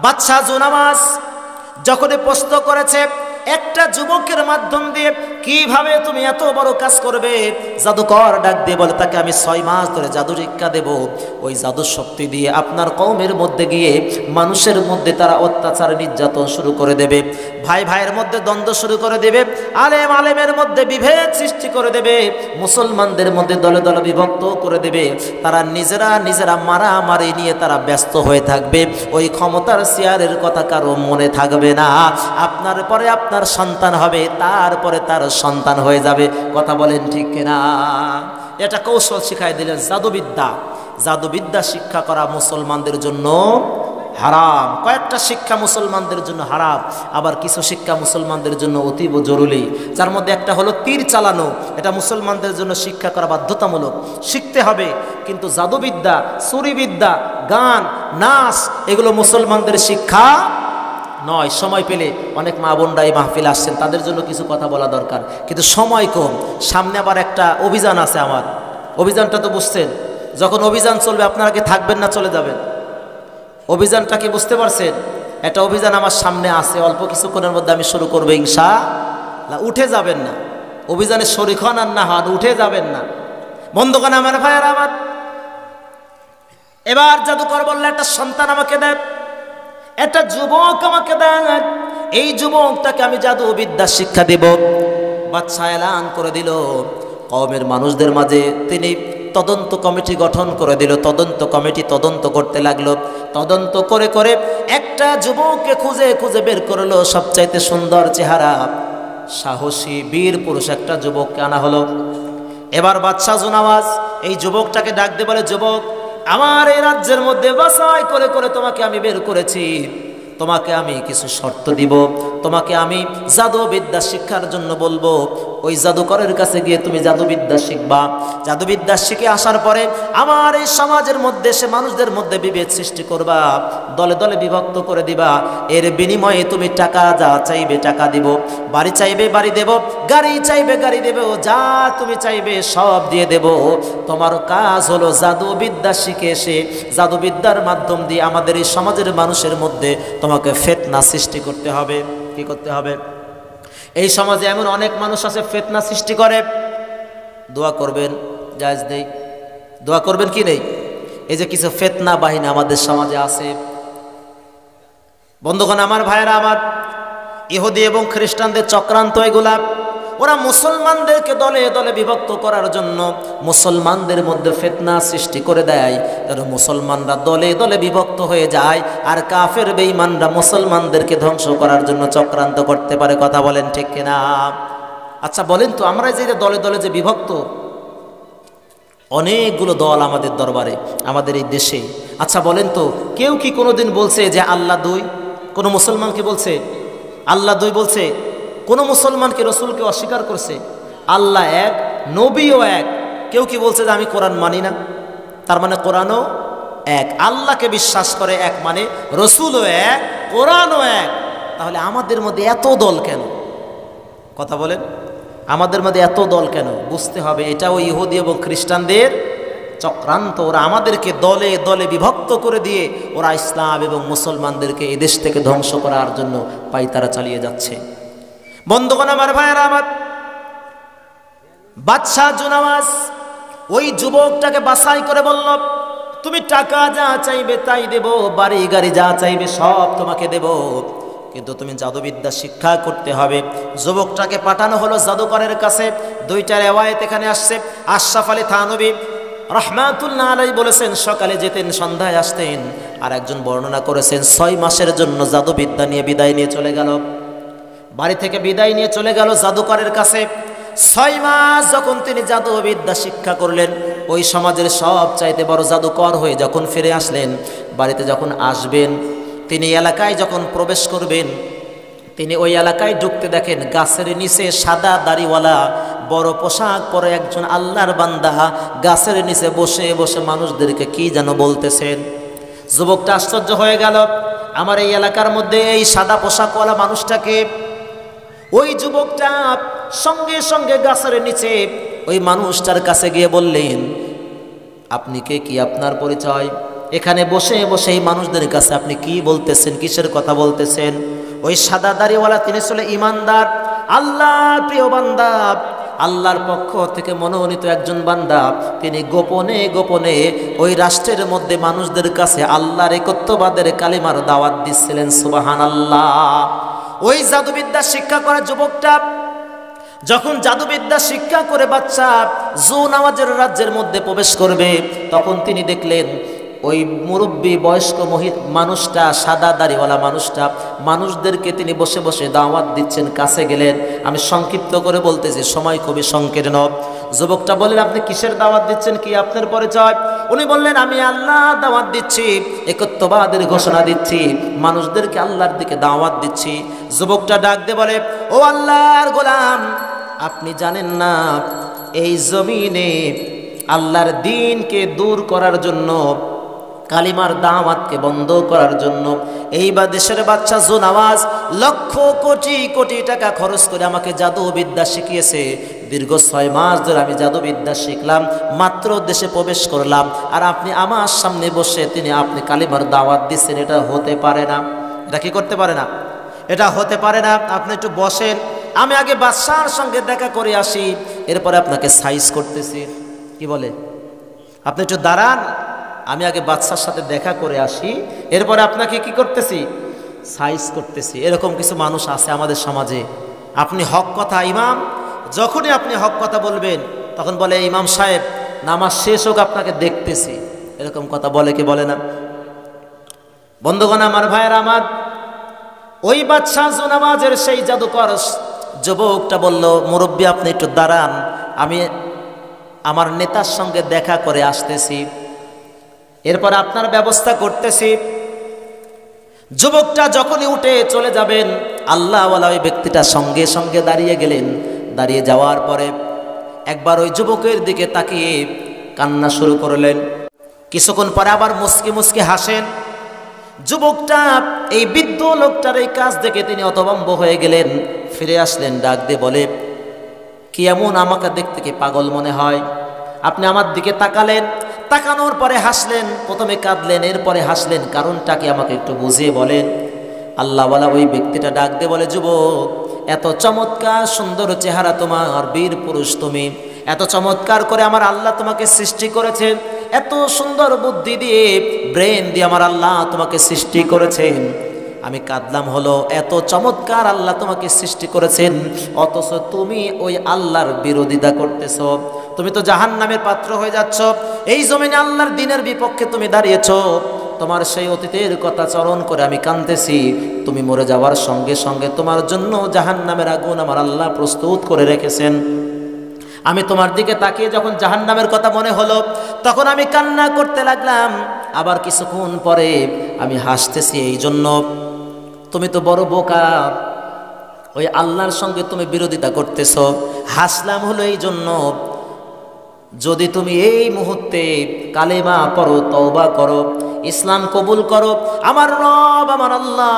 বাদশা জুনামাজ যখন প্রশ্ন করেছে একটা যুবকের মাধ্যম দিয়ে কিভাবে তুমি এত বড় কাজ করবে, জাদুকর ডাক দিয়ে বলে, তাকে আমি 6 মাস ধরে জাদু শিক্ষা দেব। ওই জাদু শক্তি দিয়ে আপনার কওমের মধ্যে গিয়ে মানুষের মধ্যে তারা অত্যাচার নির্যাতন শুরু করে দেবে, ভাই ভাইয়ের মধ্যে দ্বন্দ্ব শুরু করে দেবে, আলেম আলেমের মধ্যে বিভেদ সৃষ্টি করে দেবে, মুসলমানদের মধ্যে দলে দলে বিভক্ত করে দেবে। তারা নিজেরা মারামারি নিয়ে তারা ব্যস্ত হয়ে থাকবে। ওই ক্ষমতার চেয়ারের কথা কারো মনে থাকবে না। আপনার পরে আপনার সন্তান হবে, তারপরে তার সন্তান হয়ে যাবে। কথা বলেন ঠিক কিনা? এটা কৌশল শিখাই দিলেন জাদুবিদ্যা শিক্ষা করা মুসলমানদের জন্য হারাম। কয়েকটা শিক্ষা মুসলমানদের জন্য হারাম, আবার কিছু শিক্ষা মুসলমানদের জন্য অতীব জরুরি। যার মধ্যে একটা হলো তীর চালানো। এটা মুসলমানদের জন্য শিক্ষা করা বাধ্যতামূলক, শিখতে হবে। কিন্তু জাদুবিদ্যা, চুরিবিদ্যা, গান, নাচ এগুলো মুসলমানদের শিক্ষা নয়। সময় পেলে অনেক মা বোনরা এই মাহফিল আসছেন, তাদের জন্য কিছু কথা বলা দরকার, কিন্তু সময় কম। সামনে আবার একটা অভিযান আছে আমার। অভিযানটা তো বুঝছেন, যখন অভিযান চলবে আপনারা কি থাকবেন না চলে যাবেন? অভিযানটা কি বুঝতে পারছেন? একটা অভিযান আমার সামনে আছে, অল্প কিছুক্ষণের মধ্যে আমি শুরু করবো ইনশাআল্লাহ। উঠে যাবেন না, অভিযানে শরীক হন আর না হন, উঠে যাবেন না। বন্ধুগণ আমার, ভাইয়ার আমার, এবার জাদুকর বললে, একটা সন্তান আমাকে দেন, একটা যুবক আমাকে দেন, এই যুবকটাকে আমি জাদু বিদ্যা শিক্ষা দেব। বাদশা এলান করে দিল, কওমের মানুষদের মাঝে তিনি তদন্ত কমিটি গঠন করে দিল। তদন্ত কমিটি তদন্ত করতে লাগলো। তদন্ত করে করে একটা যুবককে খুঁজে খুঁজে বের করলো, সবচাইতে সুন্দর চেহারা, সাহসী বীর পুরুষ একটা যুবককে আনা হলো। এবার বাদশাহ জুনাওয়াজ এই যুবকটাকে ডাক দিয়ে বলে, যুবক, আমার এই রাজ্যের মধ্যে বাছাই করে করে তোমাকে আমি বের করেছি, তোমাকে আমি কিছু শর্ত দিব, তোমাকে আমি জাদুবিদ্যা শিক্ষার জন্য বলবো। ওই জাদুকরের কাছে গিয়ে তুমি জাদুবিদ্যা শিখবা। জাদুবিদ্যা শিখে আসার পরে আমার এই সমাজের মধ্যে সে মানুষদের মধ্যে বিভেদ সৃষ্টি করবা, দলে দলে বিভক্ত করে দিবা। এর বিনিময়ে তুমি টাকা যা চাইবে টাকা দিব, বাড়ি চাইবে বাড়ি দেব, গাড়ি চাইবে গাড়ি দেব, যা তুমি চাইবে সব দিয়ে দেব। তোমার কাজ হলো জাদুবিদ্যা শিখে এসে জাদুবিদ্যার মাধ্যম দিয়ে আমাদের এই সমাজের মানুষের মধ্যে তোমাকে ফিতনা সৃষ্টি করতে হবে। কি করতে হবে? এই সমাজে এমন অনেক মানুষ আছে ফিতনা সৃষ্টি করে। দোয়া করবেন, জায়েজ নেই, দোয়া করবেন কি নেই? এই যে কিছু ফিতনা বাহিনী আমাদের সমাজে আছে। বন্ধুগণ আমার, ভাইয়েরা আমার, ইহুদি এবং খ্রিস্টানদের চক্রান্ত এগুলা। ওরা মুসলমানদেরকে দলে দলে বিভক্ত করার জন্য মুসলমানদের মধ্যে ফিতনা সৃষ্টি করে দেয়, যেন মুসলমানরা দলে দলে বিভক্ত হয়ে যায়, আর কাফের বেঈমানরা মুসলমানদেরকে ধ্বংস করার জন্য চক্রান্ত করতে পারে। কথা বলেন ঠিক কিনা? আচ্ছা বলেন তো, আমরা যে দলে দলে যে বিভক্ত, অনেকগুলো দল আমাদের দরবারে, আমাদের এই দেশে। আচ্ছা বলেন তো, কেউ কি কোনোদিন বলছে যে আল্লাহ দুই? কোনো মুসলমানকে বলছে আল্লাহ দুই? বলছে? কোনো মুসলমানকে রসুলকে অস্বীকার করছে? আল্লাহ এক, নবীও এক। কেউ কি বলছে যে আমি কোরআন মানি না? তার মানে কোরআনও এক। আল্লাহকে বিশ্বাস করে এক মানে রসুলও এক, কোরআনও এক। তাহলে আমাদের মধ্যে এত দল কেন? কথা বলেন, আমাদের মধ্যে এত দল কেন? বুঝতে হবে এটাও ইহুদি এবং খ্রিস্টানদের চক্রান্ত। ওরা আমাদেরকে দলে দলে বিভক্ত করে দিয়ে ওরা ইসলাম এবং মুসলমানদেরকে এদেশ থেকে ধ্বংস করার জন্য পায়তারা চালিয়ে যাচ্ছে। বন্ধুগণ আমার, ভাইয়েরা আমার, বাদশাহ জুনাওয়াজ ওই যুবকটাকে বাছাই করে বলল, তুমি টাকা যা চাইবে তাই দেব, বাড়ি গাড়ি যা চাইবে সব তোমাকে দেব, কিন্তু তুমি জাদুবিদ্যা শিক্ষা করতে হবে। যুবকটাকে পাঠানো হলো জাদুকরের কাছে। দুইটা রিওয়ায়াত এখানে আসছে। আশরাফ আলী থানভী রাহমাতুল্লাহ আলাইহি বলেছেন সকালে যেতেন, সন্ধ্যায় আসতেন। আর একজন বর্ণনা করেছেন 6 মাসের জন্য জাদুবিদ্যা নিয়ে বিদায় নিয়ে চলে গেল। বাড়ি থেকে বিদায় নিয়ে চলে গেল জাদুকরের কাছে। 6 মাস যখন তিনি জাদুবিদ্যা শিক্ষা করলেন, ওই সমাজের সব চাইতে বড় জাদুকর হয়ে যখন ফিরে আসলেন, বাড়িতে যখন আসবেন, তিনি এলাকায় যখন প্রবেশ করবেন, তিনি ওই এলাকায় ঢুকতে দেখেন গাছের নিচে সাদা দাড়িওয়ালা বড় পোশাক পরে একজন আল্লাহর বান্দা গাছের নিচে বসে বসে মানুষদেরকে কি যেন বলতেছেন। যুবকটা আশ্চর্য হয়ে গেল, আমার এই এলাকার মধ্যে এই সাদা পোশাকওয়ালা মানুষটাকে। ওই যুবকটা সঙ্গে সঙ্গে গাছের নিচে ওই মানুষটার কাছে গিয়ে বললেন, আপনি কে, কি আপনার পরিচয়? এখানে বসে বসে এই মানুষদের কাছে আপনি কি বলতেছেন, কিসের কথা বলতেছেন? ওই সাদা দাড়িওয়ালা তিনি ছিল ইমানদার, আল্লাহর প্রিয় বান্দা, আল্লাহর পক্ষ থেকে মনোনীত একজন বান্দা। তিনি গোপনে গোপনে ওই রাষ্ট্রের মধ্যে মানুষদের কাছে আল্লাহর একত্ববাদের কালিমার দাওয়াত দিচ্ছিলেন। সুবহানাল্লাহ। ওই জাদুবিদ্যা শিক্ষা করা যুবকটা যখন জাদুবিদ্যা শিক্ষা করে বাচ্চা জুনাওয়াজের রাজ্যের মধ্যে প্রবেশ করবে, তখন তিনি দেখলেন ওই মুরব্বী বয়স্ক মানুষটা, সাদা দাড়িওয়ালা মানুষটা, মানুষদেরকে তিনি বসে বসে দাওয়াত দিচ্ছেন। কাছে গেলেন, আমি সংক্ষিপ্ত করে বলতেছি, সময় খুবই সংকীর্ণ। যুবকটা বললেন, আপনি কিসের দাওয়াত দিচ্ছেন, কি আপনার পরিচয়? উনি বললেন, আমি আল্লাহ দাওয়াত দিচ্ছি, একত্ববাদের ঘোষণা দিচ্ছি, মানুষদেরকে আল্লাহর দিকে দাওয়াত দিচ্ছি। যুবকটা ডাক দিয়ে বলে, ও আল্লাহর গোলাম, আপনি জানেন না এই জমিনে আল্লাহর দ্বীনকে দূর করার জন্য, কালিমার দাওয়াতকে বন্ধ করার জন্য এইবার দেশের বাচ্চা জুনাওয়াজ লক্ষ কোটি কোটি টাকা খরচ করে আমাকে জাদুবিদ্যা শিখিয়েছে। দীর্ঘ 6 মাস ধরে আমি জাদুবিদ্যা শিখলাম, মাত্র দেশে প্রবেশ করলাম, আর আপনি আমার সামনে বসে আপনি কালিমার দাওয়াত দিচ্ছেন। এটা হতে পারে না। এটা কি করতে পারে না? এটা হতে পারে না। আপনি একটু বসেন, আমি আগে বাদশার সঙ্গে দেখা করে আসি, এরপরে আপনাকে সাইজ করতেছি। কি বলে? আপনি একটু দাঁড়ান, আমি আগে বাদশার সাথে দেখা করে আসি, এরপরে আপনাকে কি করতেছি? সাইজ করতেছি। এরকম কিছু মানুষ আছে আমাদের সমাজে। আপনি হক কথা, ইমাম, যখনই আপনি হক কথা বলবেন তখন বলে, ইমাম সাহেব নামাজ শেষ হোক আপনাকে দেখতেছি, এরকম কথা বলে কি বলে না? বন্ধুগণ আমার, ভাইয়ের আমার, ওই বাদশাহ জুনামাজের সেই জাদুকর যুবকটা বলল, মুরব্বী আপনি একটু দাঁড়ান, আমি আমার নেতার সঙ্গে দেখা করে আসতেছি, এরপর আপনার ব্যবস্থা করতেছি। যুবকটা যখনই উঠে চলে যাবেন, আল্লাহওয়ালা ওই ব্যক্তিটা সঙ্গে সঙ্গে দাঁড়িয়ে গেলেন। দাঁড়িয়ে যাওয়ার পরে একবার ওই যুবকের দিকে তাকিয়ে কান্না শুরু করলেন। কিছুক্ষণ পরে আবার মুস্কি মুস্কি হাসেন। যুবকটা এই বৃদ্ধ লোকটার এই কাজ দেখে তিনি হতভম্ব হয়ে গেলেন। ফিরে আসলেন, ডাক দিয়ে বলে, কি এমন আমাকে দেখতে কি পাগল মনে হয়? আপনি আমার দিকে তাকালেন, তাকানোর পরে হাসলেন, প্রথমে কাঁদলেন, এরপরে হাসলেন, কারণটা কি আমাকে একটু বুঝিয়ে বলেন। আল্লাহওয়ালা ওই ব্যক্তিটা ডাক দিয়ে বলে, যুবক, এত চমৎকার সুন্দর চেহারা তোমার, বীর পুরুষ তুমি, এত চমৎকার করে আমার আল্লাহ তোমাকে সৃষ্টি করেছেন, এত সুন্দর বুদ্ধি দিয়ে, ব্রেন দিয়ে আমার আল্লাহ তোমাকে সৃষ্টি করেছেন। আমি কাঁদলাম হলো, এত চমৎকার আল্লাহ তোমাকে সৃষ্টি করেছেন, অথচ তুমি ওই আল্লাহর বিরোধিতা করতেছ, তুমি তো জাহান্নামের পাত্র হয়ে যাচ্ছ। এই জমিনে আল্লাহর দ্বীনের বিপক্ষে তুমি দাঁড়িয়েছ। তোমার সেই অতীতের কথা স্মরণ করে আমি কাঁদতেছি। তুমি মরে যাওয়ার সঙ্গে সঙ্গে তোমার জন্য জাহান্নামের আগুন আমার আল্লাহ প্রস্তুত করে রেখেছেন। আমি তোমার দিকে তাকিয়ে যখন জাহান্নামের কথা মনে হলো, তখন আমি কান্না করতে লাগলাম। আবার কিছুক্ষণ পরে আমি হাসতেছি, এই জন্য তুমি তো বড় বোকা, ওই আল্লাহর সঙ্গে তুমি বিরোধিতা করতেছ। হাসলাম হলো এই জন্য, যদি তুমি এই মুহূর্তে কালেমা পড়ো, তওবা করো, ইসলাম কবুল করো, আমার রব আমার আল্লাহ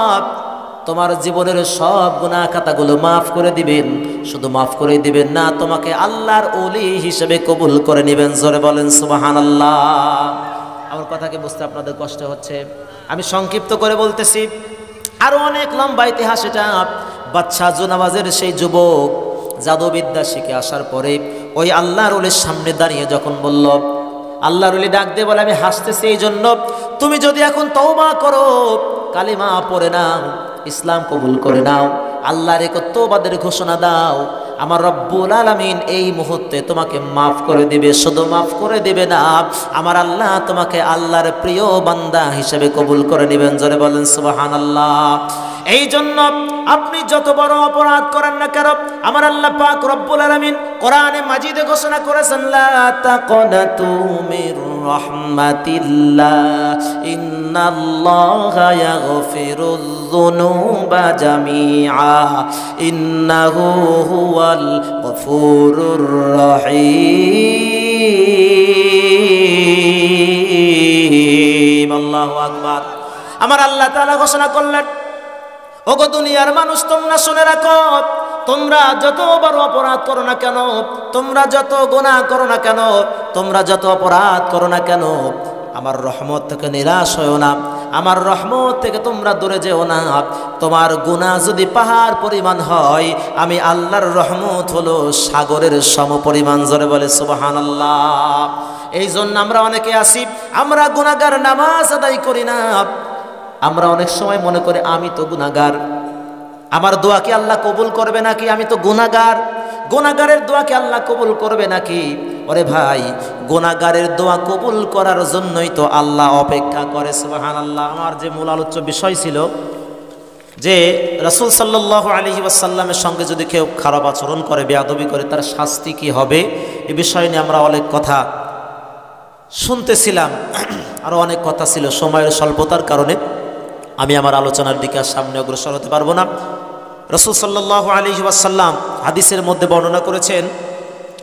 তোমার জীবনের সব গুনাহ খাতাগুলো মাফ করে দিবেন। শুধু মাফ করে দিবেন না, তোমাকে আল্লাহর ওলি হিসেবে কবুল করে নেবেন। জোরে বলেন সুবহানাল্লাহ। আমার কথাকে বুঝতে আপনাদের কষ্ট হচ্ছে, আমি সংক্ষিপ্ত করে বলতেছি, আরো অনেক লম্বা ইতিহাস এটা। বাদশাহ জুনামাজের সেই যুবক জাদুবিদ্যা শিখে আসার পরে ওই আল্লাহর ওলির সামনে দাঁড়িয়ে যখন বলল, আল্লাহর ওলি ডাক দিয়ে বলে, আমি হাসতেছি এই জন্য, তুমি যদি এখন তওবা করো, কালিমা পড়ে নাও, ইসলাম কবুল করে নাও, আল্লাহর একত্ববাদের ঘোষণা দাও, আমার রব্বুল আলামিন এই মুহূর্তে তোমাকে মাফ করে দিবে। শুধু মাফ করে দিবে না, আমার আল্লাহ তোমাকে আল্লাহর প্রিয় বান্দা হিসেবে কবুল করে নেবেন। জোরে বলেন সুবহানাল্লাহ। এই জন্য আপনি যত বড় অপরাধ করেন না কেন, আমার আল্লাহ পাক রব্বুল আলামিন কোরআনে মাজিদে ঘোষণা করেছেন, লা তাকনাতু মির রাহমাতিল্লাহ ইন্নাল্লাহা ইয়াগফিরুয যুনুবা জামিআ ইন্নাহু হুয়াল গফুরুর রহিম। আল্লাহু আকবার। আমার আল্লাহ তাআলা ঘোষণা করলেন, ওগো দুনিয়ার মানুষ, তোমরা শুনে রাখো, তোমরা যত বড় অপরাধ করো না কেন, তোমরা যত গুনাহ করো না কেন, তোমরা যত অপরাধ করো না কেন, আমার রহমত থেকে নিরাশ হয়ো না, আমার রহমত থেকে তোমরা দূরে যেও না। তোমার গুনাহ যদি পাহাড় পরিমাণ হয়, আমি আল্লাহর রহমত হলো সাগরের সমপরিমাণ। জোরে বলে সুবহানাল্লাহ। এই জন্য আমরা অনেকে আসি, আমরা গুনাহগার, নামাজ আদায় করি না। আমরা অনেক সময় মনে করি আমি তো গুনাহগার, আমার দোয়া কি আল্লাহ কবুল করবে নাকি? আমি তো গুনাহগার, গুনাহগারের দোয়া কি আল্লাহ কবুল করবে নাকি? ওরে ভাই, গুনাহগারের দোয়া কবুল করার জন্যই তো আল্লাহ অপেক্ষা করে। সুবহানাল্লাহ। আমার যে মূল আলোচ্য বিষয় ছিল যে রাসূল সাল্লাল্লাহু আলাইহি ওয়াসাল্লামের সঙ্গে যদি কেউ খারাপ আচরণ করে, বেয়াদবি করে, তার শাস্তি কি হবে, এই বিষয় নিয়ে আমরা অনেক কথা শুনতেছিলাম। আরও অনেক কথা ছিল, সময়ের স্বল্পতার কারণে আমি আমার আলোচনার দিকে আর সামনে অগ্রসর হতে পারবো না। রাসূল সাল্লাল্লাহু আলাইহি ওয়াসাল্লাম হাদিসের মধ্যে বর্ণনা করেছেন,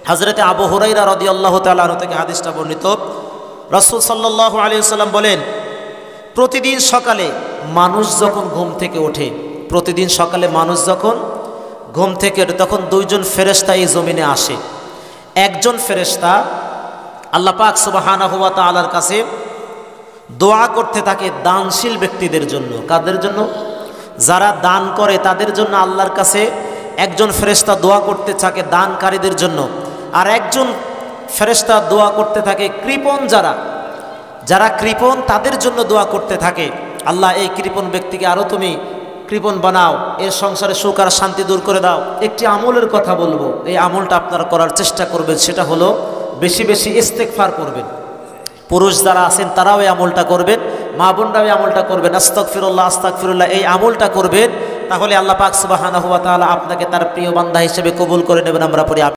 হযরতে আবু হুরায়রা রাদিয়াল্লাহু তাআলা আনহু থেকে হাদিসটা বর্ণিত। রাসূল সাল্লাল্লাহু আলাইহি ওয়াসাল্লাম বলেন, প্রতিদিন সকালে মানুষ যখন ঘুম থেকে ওঠে, প্রতিদিন সকালে মানুষ যখন ঘুম থেকে ওঠে, তখন দুইজন ফেরেশতা এই জমিনে আসে। একজন ফেরেশতা আল্লাহ পাক সুবহানাহু ওয়া তাআলার কাছে দোয়া করতে থাকে দানশীল ব্যক্তিদের জন্য। কাদের জন্য? যারা দান করে তাদের জন্য আল্লাহর কাছে একজন ফেরেশতা দোয়া করতে থাকে দানকারীদের জন্য। আর একজন ফেরেশতা দোয়া করতে থাকে কৃপণ, যারা কৃপণ তাদের জন্য দোয়া করতে থাকে, আল্লাহ এই কৃপণ ব্যক্তিকে আরও তুমি কৃপণ বানাও, এর সংসারে সুখ আর শান্তি দূর করে দাও। একটি আমলের কথা বলবো, এই আমলটা আপনারা করার চেষ্টা করবেন, সেটা হলো বেশি বেশি ইস্তেগফার করবেন। পুরুষ যারা আছেন তারাও এই আমলটা করবেন, মা বোনরাও এই আমলটা করবেন, আস্তাগফিরুল্লাহ আস্তাগফিরুল্লাহ এই আমলটা করবেন। তাহলে আল্লাহ পাক সুবহানাহু ওয়া তাআলা আপনাকে তার প্রিয় বান্দা হিসেবে কবুল করে নেবেন। আমরা পড়ি।